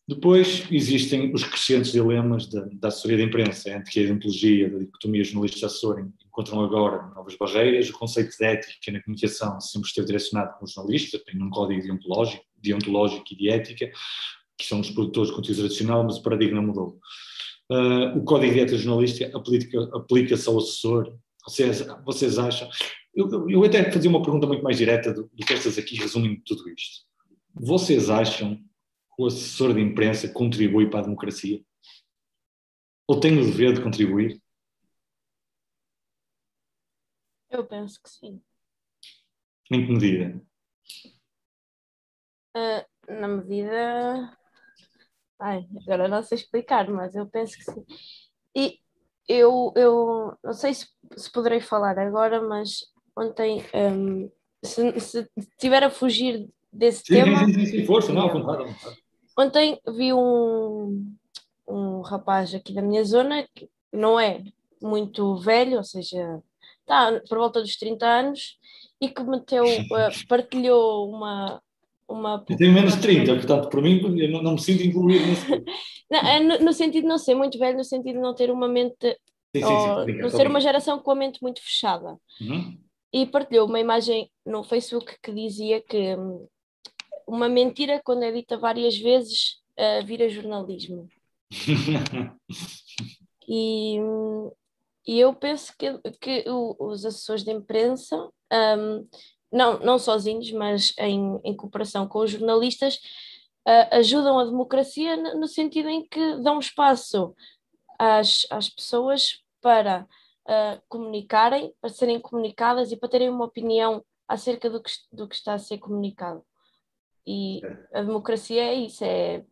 B: Depois existem os crescentes dilemas da assessoria de imprensa, entre que a deontologia da dicotomia jornalista-assessor encontram agora novas barreiras. O conceito de ética na comunicação sempre esteve direcionado para os jornalistas, tem um código deontológico e de ética, que são os produtores de conteúdo tradicional, mas o paradigma mudou. O código de ética jornalística aplica-se ao assessor. Vocês acham... Eu até fazia uma pergunta muito mais direta do que estas aqui resumem tudo isto. Vocês acham o assessor de imprensa contribui para a democracia? Ou tem o dever de contribuir?
C: Eu penso que sim.
B: Em que medida?
C: Na medida... agora não sei explicar, mas eu penso que sim. E eu não sei se poderei falar agora, mas ontem, se estiver a fugir desse tema...
B: Sim, força, não, vontade.
C: Ontem vi um rapaz aqui da minha zona, que não é muito velho, ou seja, está por volta dos 30 anos, e que partilhou uma...
B: Eu tenho menos de 30, portanto, por mim, eu não me sinto incluído nisso.
C: No sentido de não ser muito velho, no sentido de não ter uma mente... não ser uma geração com a mente muito fechada.
B: Uhum.
C: E partilhou uma imagem no Facebook que dizia que uma mentira, quando é dita várias vezes, vira jornalismo. E eu penso que os assessores de imprensa, não sozinhos, mas em cooperação com os jornalistas, ajudam a democracia no sentido em que dão espaço às pessoas para comunicarem, para serem comunicadas e para terem uma opinião acerca do que está a ser comunicado. E a democracia é isso,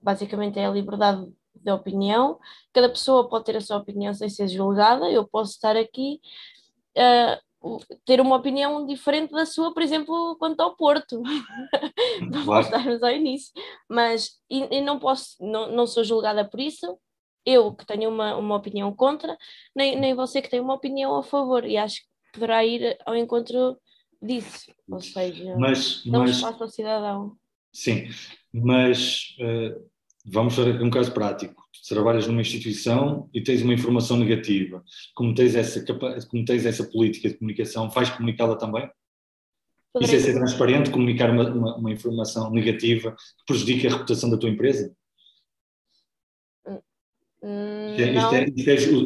C: basicamente é a liberdade de opinião. Cada pessoa pode ter a sua opinião sem ser julgada. Eu posso estar aqui ter uma opinião diferente da sua, por exemplo, quanto ao Porto. Para voltarmos ao início. Mas e não posso, não sou julgada por isso, eu que tenho uma opinião contra, nem você que tem uma opinião a favor, e acho que poderá ir ao encontro disso, ou seja, dar um espaço ao cidadão.
B: Sim, mas vamos fazer um caso prático. Tu trabalhas numa instituição e tens uma informação negativa. Como tens essa política de comunicação, vais comunicá-la também? Isso é ser transparente, comunicar uma informação negativa que prejudica a reputação da tua empresa?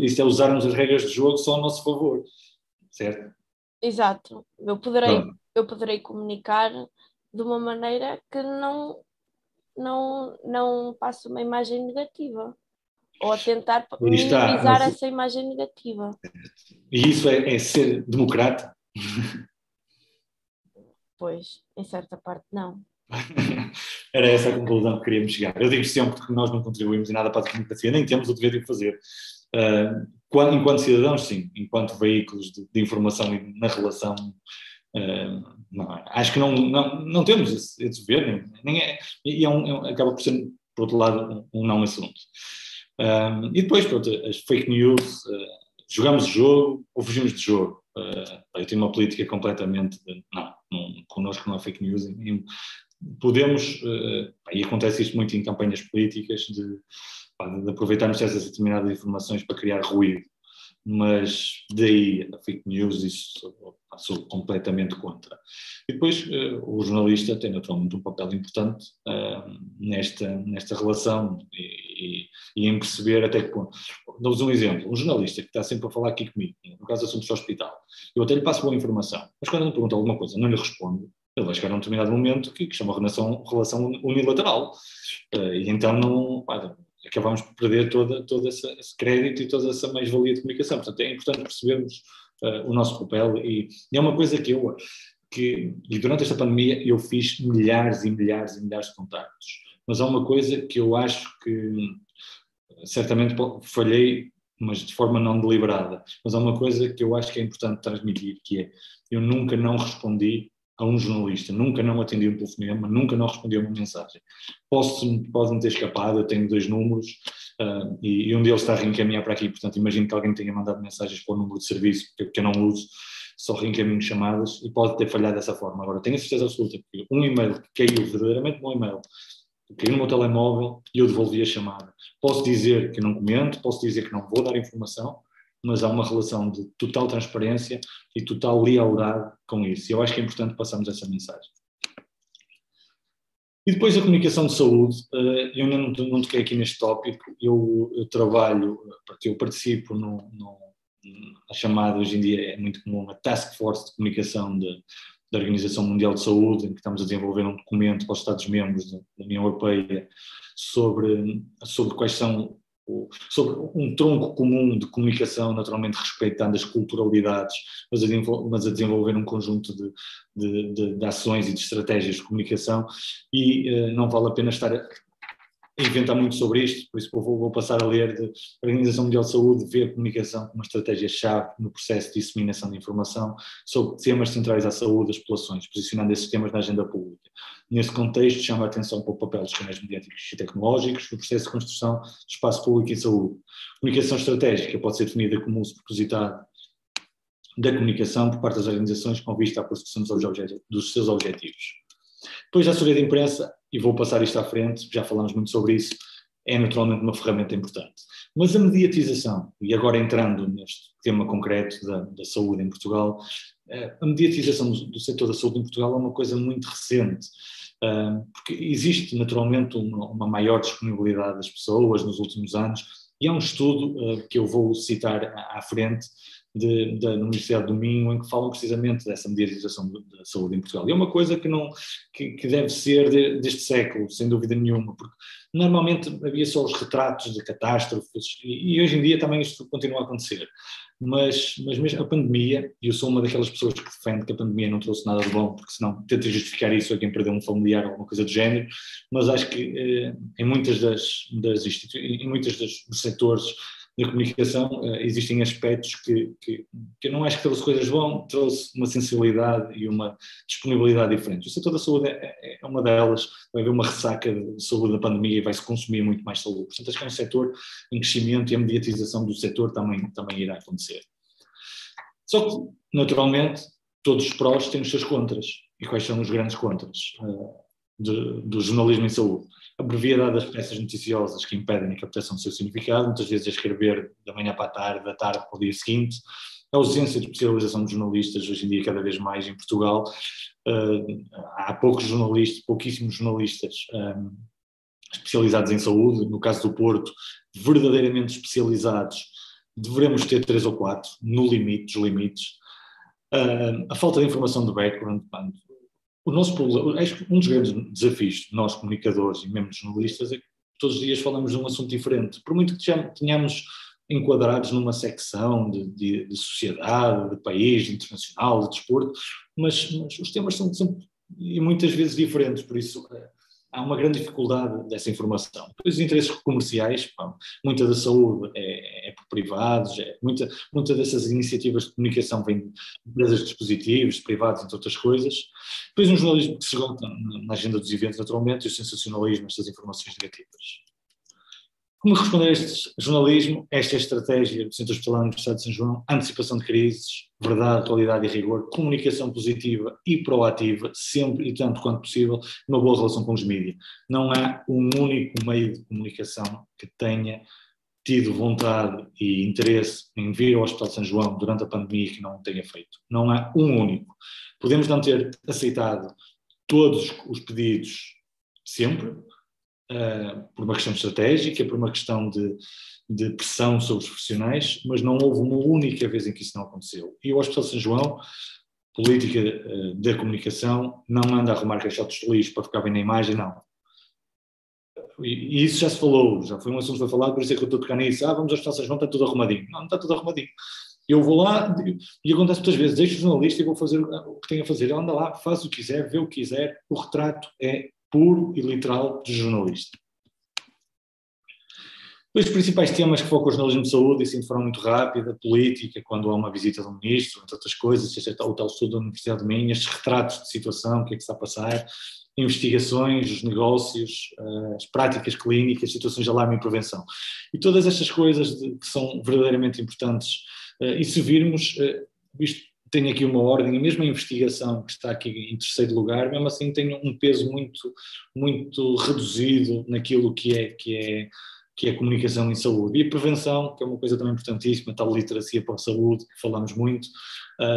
B: Isto é usarmos as regras de jogo só ao nosso favor, certo?
C: Exato. Eu poderei comunicar de uma maneira que não passe uma imagem negativa, ou a tentar minimizar essa imagem negativa.
B: E isso é ser democrata?
C: Pois, em certa parte não.
B: Era essa a conclusão que queríamos chegar. Eu digo sempre que nós não contribuímos em nada para a democracia, nem temos o dever de o fazer. Enquanto cidadãos, sim. Enquanto veículos de informação e na relação, não, acho que não temos esse dever. Acaba por ser, por outro lado, um não assunto. E depois, pronto, as fake news, jogamos o jogo ou fugimos do jogo. Eu tenho uma política completamente connosco não há fake news. Podemos, e acontece isto muito em campanhas políticas, de aproveitarmos essas determinadas informações para criar ruído, mas daí a fake news, isso sou completamente contra. E depois o jornalista tem naturalmente um papel importante nesta relação e em perceber até que ponto. Dou-vos um exemplo, um jornalista que está sempre a falar aqui comigo, no caso de assuntos do hospital, eu até lhe passo boa informação, mas quando ele me pergunta alguma coisa, não lhe respondo, ele vai chegar a um determinado momento que chama relação unilateral. E então acabamos por perder todo esse crédito e toda essa mais-valia de comunicação. Portanto, é importante percebermos o nosso papel e é uma coisa que durante esta pandemia eu fiz milhares e milhares e milhares de contactos. Mas há uma coisa que eu acho que certamente falhei, mas de forma não deliberada. Mas há uma coisa que eu acho que é importante transmitir, que é, eu nunca não respondi a um jornalista, nunca não atendi um telefonema, nunca não respondi a uma mensagem. Pode-me ter escapado, eu tenho 2 números e um deles está a reencaminhar para aqui, portanto imagino que alguém tenha mandado mensagens para o número de serviço, que eu não uso, só reencaminho chamadas e pode ter falhado dessa forma. Agora, tenho a certeza absoluta que um e-mail que caiu, verdadeiramente um e-mail, caiu no meu telemóvel e eu devolvi a chamada. Posso dizer que não comento, posso dizer que não vou dar informação, mas há uma relação de total transparência e total lealdade com isso. E eu acho que é importante passarmos essa mensagem. E depois a comunicação de saúde, eu não toquei aqui neste tópico, eu trabalho, eu participo na chamada, hoje em dia é muito comum, a Task Force de Comunicação da Organização Mundial de Saúde, em que estamos a desenvolver um documento para os Estados-membros da União Europeia sobre quais são sobre um tronco comum de comunicação, naturalmente respeitando as culturalidades, mas a desenvolver um conjunto de ações e de estratégias de comunicação e não vale a pena estar a inventar muito sobre isto, por isso vou passar a ler de Organização Mundial de Saúde, vê a comunicação como uma estratégia-chave no processo de disseminação de informação sobre temas centrais à saúde das populações, posicionando esses temas na agenda pública. Nesse contexto, chama a atenção para o papel dos canais mediáticos e tecnológicos no processo de construção de espaço público e saúde. Comunicação estratégica pode ser definida como uso propositado da comunicação por parte das organizações com vista à persecução dos seus objetivos. Depois a assessoria de imprensa, e vou passar isto à frente, já falamos muito sobre isso, é naturalmente uma ferramenta importante. Mas a mediatização, e agora entrando neste tema concreto da saúde em Portugal, a mediatização do setor da saúde em Portugal é uma coisa muito recente, porque existe naturalmente uma maior disponibilidade das pessoas nos últimos anos, e há um estudo que eu vou citar à frente, da Universidade do Minho, em que falam precisamente dessa mediatização da saúde em Portugal. E é uma coisa que deve ser deste século, sem dúvida nenhuma, porque normalmente havia só os retratos de catástrofes, e hoje em dia também isto continua a acontecer. Mas mesmo a pandemia, e eu sou uma daquelas pessoas que defende que a pandemia não trouxe nada de bom, porque senão tenta justificar isso a quem perdeu um familiar ou alguma coisa do género, mas acho que em muitas dos setores na comunicação existem aspectos que eu não acho que trouxe coisas boas, trouxe uma sensibilidade e uma disponibilidade diferente. O setor da saúde é uma delas, vai haver uma ressaca de saúde da pandemia e vai-se consumir muito mais saúde. Portanto, acho que é um setor em crescimento e a mediatização do setor também irá acontecer. Só que, naturalmente, todos os prós têm os seus contras. E quais são os grandes contras do jornalismo em saúde? A brevidade das peças noticiosas que impedem a captação do seu significado, muitas vezes é escrever da manhã para a tarde, da tarde para o dia seguinte. A ausência de especialização de jornalistas, hoje em dia cada vez mais em Portugal. Há pouquíssimos jornalistas especializados em saúde. No caso do Porto, verdadeiramente especializados, devemos ter 3 ou 4, no limite dos limites. A falta de informação de background, um dos grandes desafios de nós comunicadores e mesmo jornalistas é que todos os dias falamos de um assunto diferente, por muito que tenhamos enquadrados numa secção de sociedade, de país, de internacional, de desporto, mas os temas são e muitas vezes diferentes, por isso há uma grande dificuldade dessa informação. Depois os interesses comerciais, muita da saúde é por privados, muita dessas iniciativas de comunicação vêm de empresas de dispositivos, de privados, entre outras coisas. Depois um jornalismo que se esgota na agenda dos eventos, naturalmente, e o sensacionalismo, estas informações negativas. Como responder a este jornalismo? Esta é a estratégia do Centro Hospitalar da Universidade de São João: antecipação de crises, verdade, atualidade e rigor, comunicação positiva e proativa, sempre e tanto quanto possível, uma boa relação com os mídias. Não há um único meio de comunicação que tenha tido vontade e interesse em vir ao Hospital de São João durante a pandemia que não o tenha feito. Não há um único. Podemos não ter aceitado todos os pedidos sempre, por uma questão estratégica, por uma questão de pressão sobre os profissionais, mas não houve uma única vez em que isso não aconteceu. E o Hospital de São João, política da comunicação, não anda a arrumar caixotes de lixo para ficar bem na imagem, não. E isso já se falou, já foi um assunto que foi falado, por isso é que eu estou a tocar nisso. Vamos ao Hospital de São João, está tudo arrumadinho. Não está tudo arrumadinho. Eu vou lá, e acontece muitas vezes, deixo o jornalista e vou fazer o que tenho a fazer. Ele anda lá, faz o que quiser, vê o que quiser, o retrato é puro e literal de jornalista. Os principais temas que focam o jornalismo de saúde, assim de forma muito rápida: política, quando há uma visita de um ministro, entre outras coisas, o tal estudo da Universidade de Minho, estes retratos de situação, o que é que está a passar, investigações, os negócios, as práticas clínicas, situações de alarme e prevenção. E todas estas coisas que são verdadeiramente importantes. E se virmos, isto tem aqui uma ordem, e mesmo a investigação, que está aqui em terceiro lugar, mesmo assim tem um peso muito, muito reduzido naquilo que é a comunicação em saúde. E a prevenção, que é uma coisa também importantíssima, a tal literacia para a saúde, que falamos muito,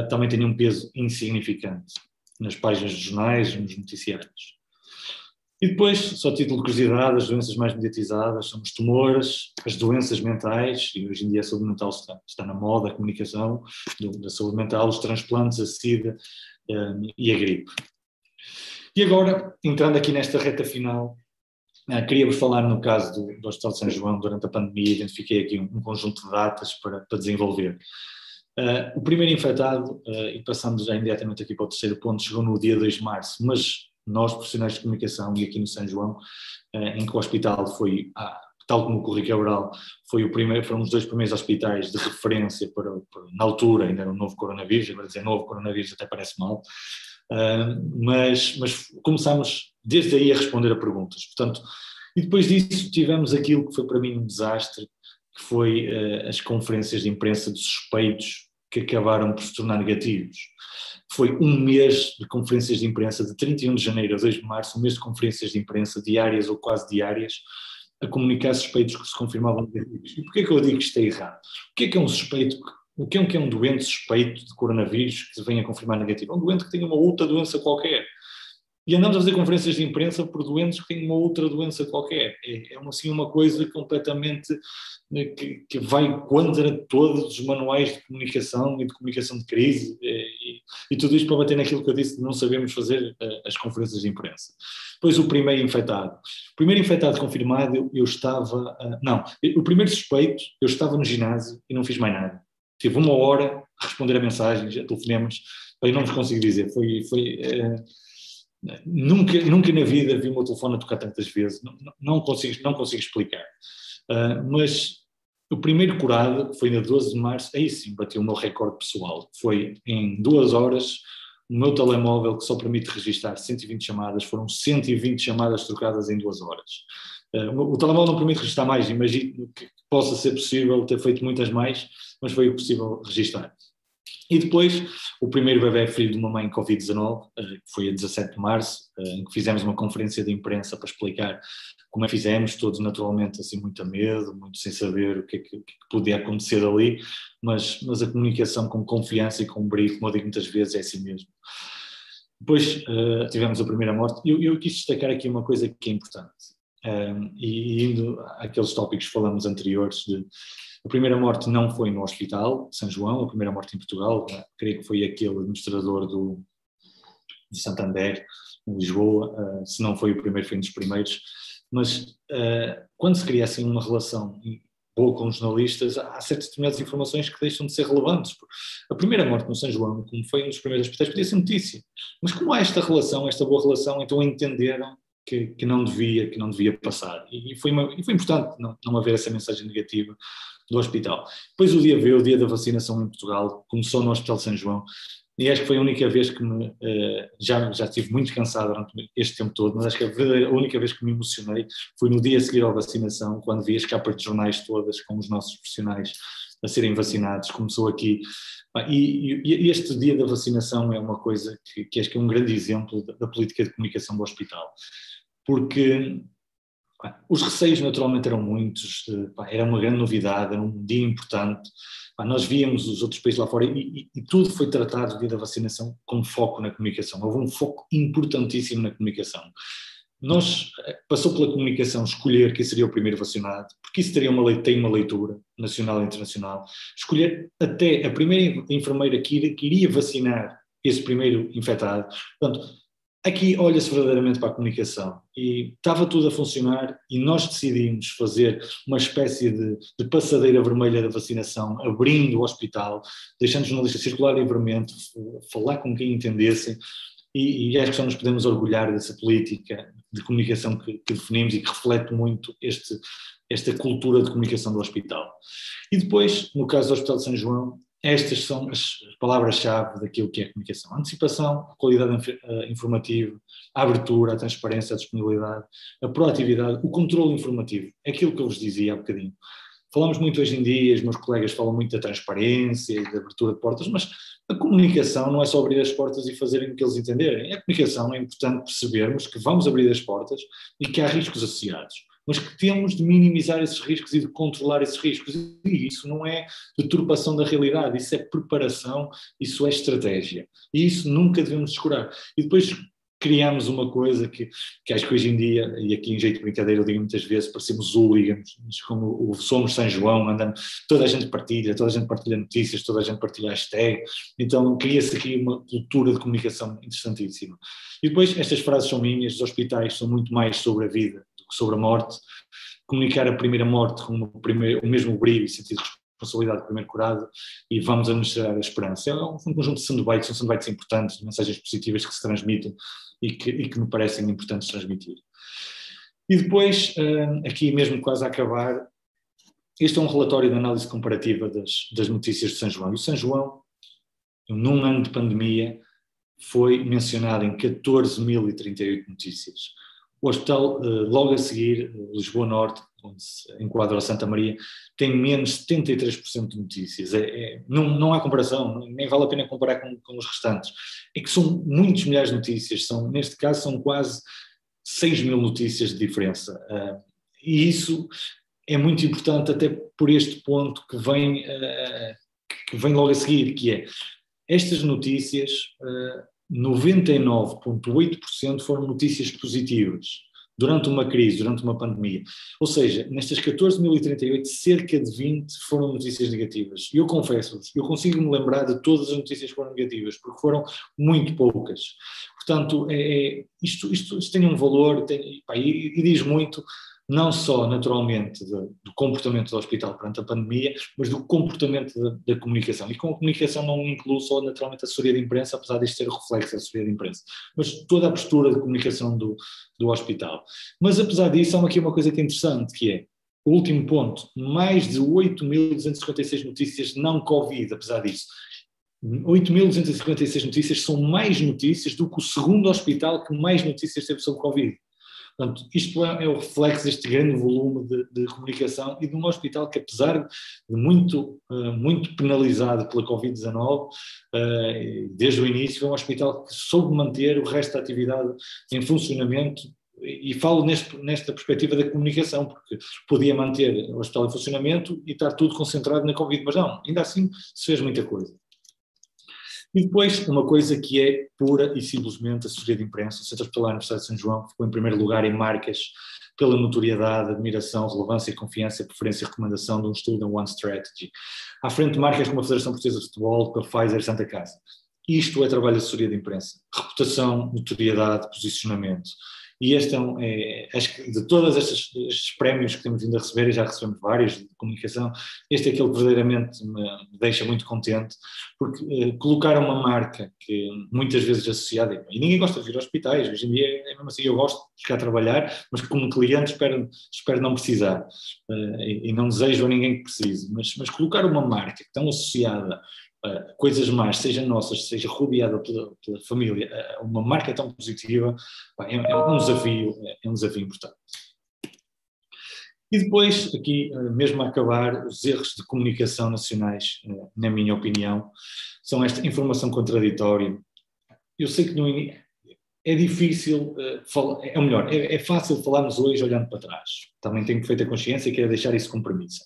B: também tem um peso insignificante nas páginas dos jornais, nos noticiários. E depois, só título de curiosidade, as doenças mais mediatizadas são os tumores, as doenças mentais, e hoje em dia a saúde mental está na moda, a comunicação da saúde mental, os transplantes, a SIDA e a gripe. E agora, entrando aqui nesta reta final, queria-vos falar no caso do Hospital de São João. Durante a pandemia identifiquei aqui um conjunto de datas para desenvolver. O primeiro infectado, e passando já imediatamente aqui para o terceiro ponto, chegou no dia 2 de março, mas nós, profissionais de comunicação, e aqui no São João, em que o hospital foi, tal como o Correio Cabral, foram os 2 primeiros hospitais de referência na altura, ainda era um novo coronavírus, agora dizer novo coronavírus até parece mal, mas começámos desde aí a responder a perguntas. Portanto, e depois disso tivemos aquilo que foi para mim um desastre, que foi as conferências de imprensa de suspeitos que acabaram por se tornar negativos. Foi um mês de conferências de imprensa, de 31 de janeiro a 2 de março, um mês de conferências de imprensa diárias ou quase diárias, a comunicar suspeitos que se confirmavam negativos. E porquê que eu digo que isto é errado? O que é um suspeito? O que é um doente suspeito de coronavírus que se venha a confirmar negativo? É um doente que tem uma outra doença qualquer. E andamos a fazer conferências de imprensa por doentes que têm uma outra doença qualquer. É assim uma coisa completamente que vai contra todos os manuais de comunicação e de comunicação de crise, e tudo isto para bater naquilo que eu disse de não sabemos fazer as conferências de imprensa. Depois o primeiro infectado. O primeiro infectado confirmado, eu estava... o primeiro suspeito, eu estava no ginásio e não fiz mais nada. Tive 1 hora a responder a mensagens, a telefonemas, eu não vos consigo dizer. Nunca na vida vi o meu telefone a tocar tantas vezes, não consigo explicar. Mas O primeiro curado foi na 12 de março, aí sim bateu o meu recorde pessoal, foi em 2 horas, o meu telemóvel que só permite registrar 120 chamadas, foram 120 chamadas trocadas em 2 horas. O telemóvel não permite registrar mais, imagino que possa ser possível ter feito muitas mais, mas foi possível registrar. E depois, o primeiro bebé filho de uma mãe Covid-19, que foi a 17 de março, em que fizemos uma conferência de imprensa para explicar como é que fizemos, todos naturalmente assim muito a medo, muito sem saber o que é que podia acontecer ali, mas a comunicação com confiança e com brilho, como eu digo muitas vezes, é assim mesmo. Depois tivemos a primeira morte, e eu quis destacar aqui uma coisa que é importante, e indo àqueles tópicos que falamos anteriores de a primeira morte não foi no hospital de São João, a primeira morte em Portugal, creio que foi aquele administrador de Santander, em Lisboa, se não foi o primeiro, foi um dos primeiros, mas quando se cria assim uma relação boa com os jornalistas, há certas determinadas informações que deixam de ser relevantes. A primeira morte no São João, como foi um dos primeiros hospitais, podia ser notícia, mas como há esta relação, esta boa relação, então entenderam que não devia passar, e foi importante não haver essa mensagem negativa do hospital. Depois o dia da vacinação em Portugal, começou no Hospital de São João, e acho que foi a única vez que já estive muito cansado durante este tempo todo, mas acho que a única vez que me emocionei foi no dia a seguir à vacinação, quando vi as capas de jornais todas com os nossos profissionais a serem vacinados, começou aqui. E este dia da vacinação é uma coisa que acho que é um grande exemplo da política de comunicação do hospital, porque os receios naturalmente eram muitos, era uma grande novidade, era um dia importante, nós víamos os outros países lá fora e tudo foi tratado, o dia da vacinação, com foco na comunicação. Houve um foco importantíssimo na comunicação. Passou pela comunicação escolher quem seria o primeiro vacinado, porque isso tem uma leitura nacional e internacional, escolher até a primeira enfermeira que iria vacinar esse primeiro infectado. Portanto, aqui olha-se verdadeiramente para a comunicação e estava tudo a funcionar e nós decidimos fazer uma espécie de passadeira vermelha da vacinação, abrindo o hospital, deixando os jornalistas circular livremente, falar com quem entendessem, e acho que só nos podemos orgulhar dessa política de comunicação que definimos e que reflete muito esta cultura de comunicação do hospital. E depois, no caso do Hospital de São João, estas são as palavras-chave daquilo que é a comunicação: a antecipação, a qualidade informativa, a abertura, a transparência, a disponibilidade, a proatividade, o controle informativo. É aquilo que eu vos dizia há bocadinho. Falamos muito hoje em dia, os meus colegas falam muito da transparência e da abertura de portas, mas a comunicação não é só abrir as portas e fazerem o que eles entenderem. A comunicação é importante percebermos que vamos abrir as portas e que há riscos associados, mas que temos de minimizar esses riscos e de controlar esses riscos. E isso não é deturpação da realidade, isso é preparação, isso é estratégia. E isso nunca devemos descurar. E depois criamos uma coisa que acho que hoje em dia, e aqui em jeito de brincadeira eu digo muitas vezes, parecemos hooligans, como somos São João, andamos, toda a gente partilha notícias, toda a gente partilha hashtag, então cria-se aqui uma cultura de comunicação interessantíssima. E depois estas frases são minhas, os hospitais são muito mais sobre a vida do que sobre a morte, comunicar a primeira morte com o mesmo brilho e sentido de responsabilidade do primeiro curado, e vamos administrar a esperança. É um conjunto de soundbites, são soundbites importantes, mensagens positivas que se transmitem e que me parecem importantes transmitir. E depois, aqui mesmo quase a acabar, este é um relatório de análise comparativa das notícias de São João. E o São João, num ano de pandemia, foi mencionado em 14.038 notícias. O hospital, logo a seguir, Lisboa Norte, onde se enquadra a Santa Maria, tem menos 73% de notícias. Não há comparação, nem vale a pena comparar com os restantes. É que são muitos milhares de notícias, neste caso são quase 6.000 notícias de diferença. E isso é muito importante até por este ponto que vem logo a seguir, que é, estas notícias, 99,8% foram notícias positivas durante uma crise, durante uma pandemia. Ou seja, nestas 14.038, cerca de 20 foram notícias negativas. E eu confesso-vos, eu consigo me lembrar de todas as notícias que foram negativas, porque foram muito poucas. Portanto, isto tem um valor, e diz muito, não só naturalmente do comportamento do hospital perante a pandemia, mas do comportamento da comunicação. E com a comunicação não incluo só naturalmente a assessoria de imprensa, apesar de ser o reflexo da assessoria de imprensa, mas toda a postura de comunicação do hospital. Mas apesar disso, há aqui uma coisa que é interessante, que é, O último ponto, mais de 8.256 notícias não Covid, apesar disso. 8.256 notícias são mais notícias do que o segundo hospital que mais notícias teve sobre Covid. Portanto, isto é o reflexo deste grande volume de comunicação e de um hospital que, apesar de muito penalizado pela Covid-19, desde o início, é um hospital que soube manter o resto da atividade em funcionamento. E falo nesta perspectiva da comunicação, porque podia manter o hospital em funcionamento e estar tudo concentrado na Covid, mas não, ainda assim se fez muita coisa. E depois, uma coisa que é pura e simplesmente a assessoria de imprensa, o Centro Hospitalar da Universidade de São João ficou em primeiro lugar em marcas pela notoriedade, admiração, relevância, confiança, preferência e recomendação de um estudo da One Strategy. À frente de marcas como a Federação Portuguesa de Futebol, com a Pfizer e Santa Casa. Isto é trabalho de assessoria de imprensa. Reputação, notoriedade, posicionamento. E este acho que de todos estes prémios que temos vindo a receber, e já recebemos vários de comunicação, este é aquele que verdadeiramente me deixa muito contente, porque colocar uma marca que muitas vezes é associada, e ninguém gosta de vir a hospitais, hoje em dia é mesmo assim, eu gosto de ficar a trabalhar, mas como cliente espero não precisar, e não desejo a ninguém que precise, mas colocar uma marca tão associada coisas más, seja nossas, seja rodeada pela família, uma marca tão positiva, é um desafio importante. E depois, aqui, mesmo a acabar, os erros de comunicação nacionais, na minha opinião, são esta informação contraditória. Eu sei que é difícil falar, é fácil falarmos hoje olhando para trás. Também tenho feito a consciência e quero deixar isso como premissa.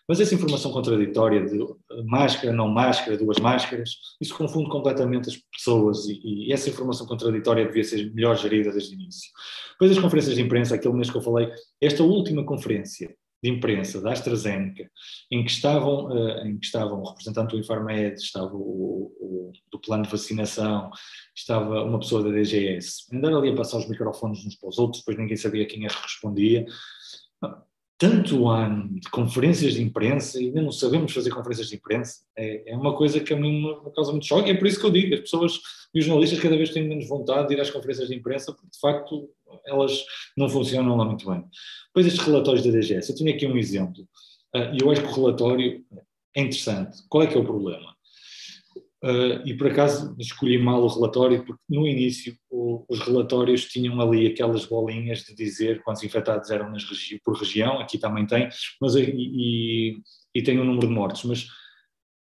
B: Mas essa informação contraditória de máscara, não máscara, duas máscaras, isso confunde completamente as pessoas e essa informação contraditória devia ser melhor gerida desde o início. Depois das conferências de imprensa, aquele mês que eu falei, esta última conferência de imprensa da AstraZeneca, em que estavam o representante do Infarmed, estava do plano de vacinação, estava uma pessoa da DGS, andaram ali a passar os microfones uns para os outros, depois ninguém sabia quem respondia. Tanto ano de conferências de imprensa e ainda não sabemos fazer conferências de imprensa, é uma coisa que a mim me causa muito choque, e é por isso que eu digo, as pessoas e os jornalistas cada vez têm menos vontade de ir às conferências de imprensa, porque de facto elas não funcionam lá muito bem. Depois estes relatórios da DGS, eu tenho aqui um exemplo, e eu acho que o relatório é interessante. Qual é que é o problema? E por acaso escolhi mal o relatório, porque no início os relatórios tinham ali aquelas bolinhas de dizer quantos infectados eram por região, aqui também tem, mas, e tem um número de mortes, mas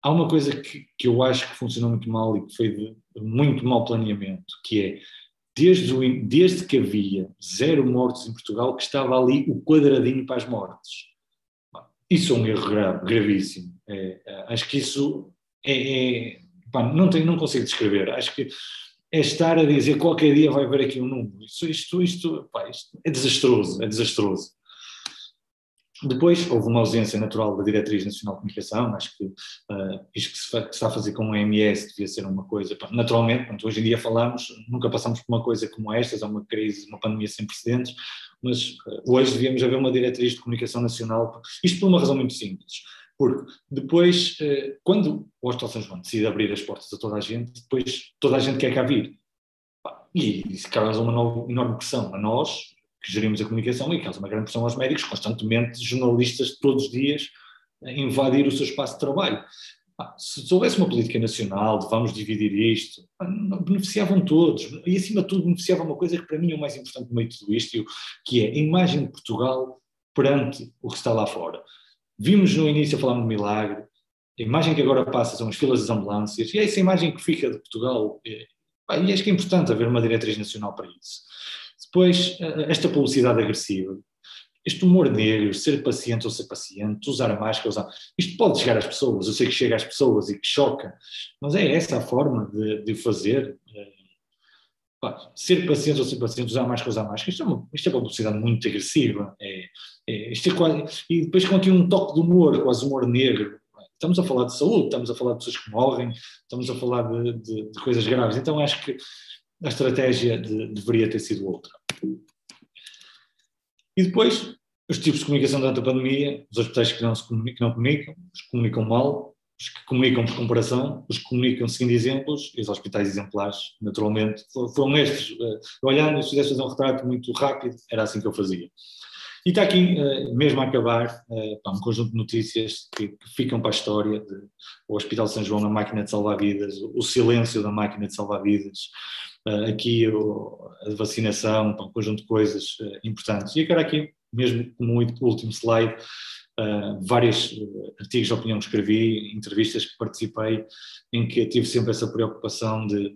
B: há uma coisa que eu acho que funcionou muito mal e que foi de muito mau planeamento, que é, desde que havia 0 mortes em Portugal, que estava ali o quadradinho para as mortes. Isso é um erro gravíssimo. Acho que isso não consigo descrever. Acho que é estar a dizer qualquer dia vai haver aqui um número. Isto é desastroso, é desastroso. Depois houve uma ausência natural da Diretriz Nacional de Comunicação. Acho que isto que se está a fazer com o OMS devia ser uma coisa, naturalmente, hoje em dia nunca passamos por uma coisa como esta, é uma crise, uma pandemia sem precedentes, mas hoje devíamos haver uma Diretriz de Comunicação Nacional, isto por uma razão muito simples. Porque depois, quando o Hospital São João decide abrir as portas a toda a gente, depois toda a gente quer cá vir. E isso causa uma enorme pressão a nós, que gerimos a comunicação, e causa uma grande pressão aos médicos, constantemente jornalistas todos os dias a invadir o seu espaço de trabalho. Se houvesse uma política nacional de vamos dividir isto, beneficiavam todos, e acima de tudo beneficiava uma coisa que para mim é o mais importante no meio de tudo isto, que é a imagem de Portugal perante o que está lá fora. Vimos no início a falar no milagre, a imagem que agora passa são as filas das ambulâncias, e é essa imagem que fica de Portugal, e acho que é importante haver uma diretriz nacional para isso. Depois, esta publicidade agressiva, este humor negro, ser paciente ou ser paciente, usar a máscara, isto pode chegar às pessoas, eu sei que chega às pessoas e que choca, mas é essa a forma de fazer. Ser paciente ou ser paciente, usar máscara, isto é uma publicidade muito agressiva, isto é quase, e depois contém um toque de humor, quase humor negro. Estamos a falar de saúde, estamos a falar de pessoas que morrem, estamos a falar de coisas graves, então acho que a estratégia deveria ter sido outra. E depois, os tipos de comunicação durante a pandemia, os hospitais que não comunicam, os que comunicam mal, os que comunicam por comparação, os que comunicam seguindo exemplos, e os hospitais exemplares, naturalmente, foram estes. Olhando, se fizesse fazer um retrato muito rápido, era assim que eu fazia. E está aqui, mesmo a acabar, um conjunto de notícias que ficam para a história, o Hospital São João na máquina de salvar vidas, o silêncio da máquina de salvar vidas, aqui a vacinação, um conjunto de coisas importantes. E agora aqui, mesmo como último slide, vários artigos de opinião que escrevi, entrevistas que participei, em que tive sempre essa preocupação de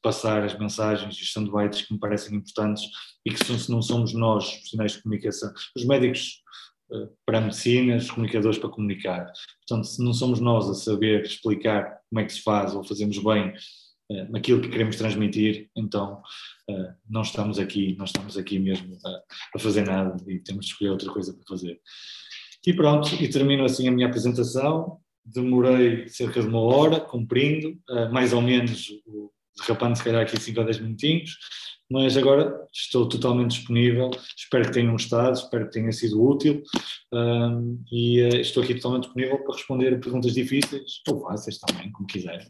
B: passar as mensagens e os soundbites que me parecem importantes e que se não somos nós, os profissionais de comunicação, os médicos para a medicina, os comunicadores para comunicar. Portanto, se não somos nós a saber explicar como é que se faz ou fazemos bem aquilo que queremos transmitir, então não estamos aqui mesmo a fazer nada e temos de escolher outra coisa para fazer. E pronto, e termino assim a minha apresentação. Demorei cerca de 1 hora, cumprindo, mais ou menos, derrapando se calhar aqui 5 ou 10 minutinhos, mas agora estou totalmente disponível, espero que tenham gostado, espero que tenha sido útil, e estou aqui totalmente disponível para responder a perguntas difíceis, ou fáceis também, como quiserem.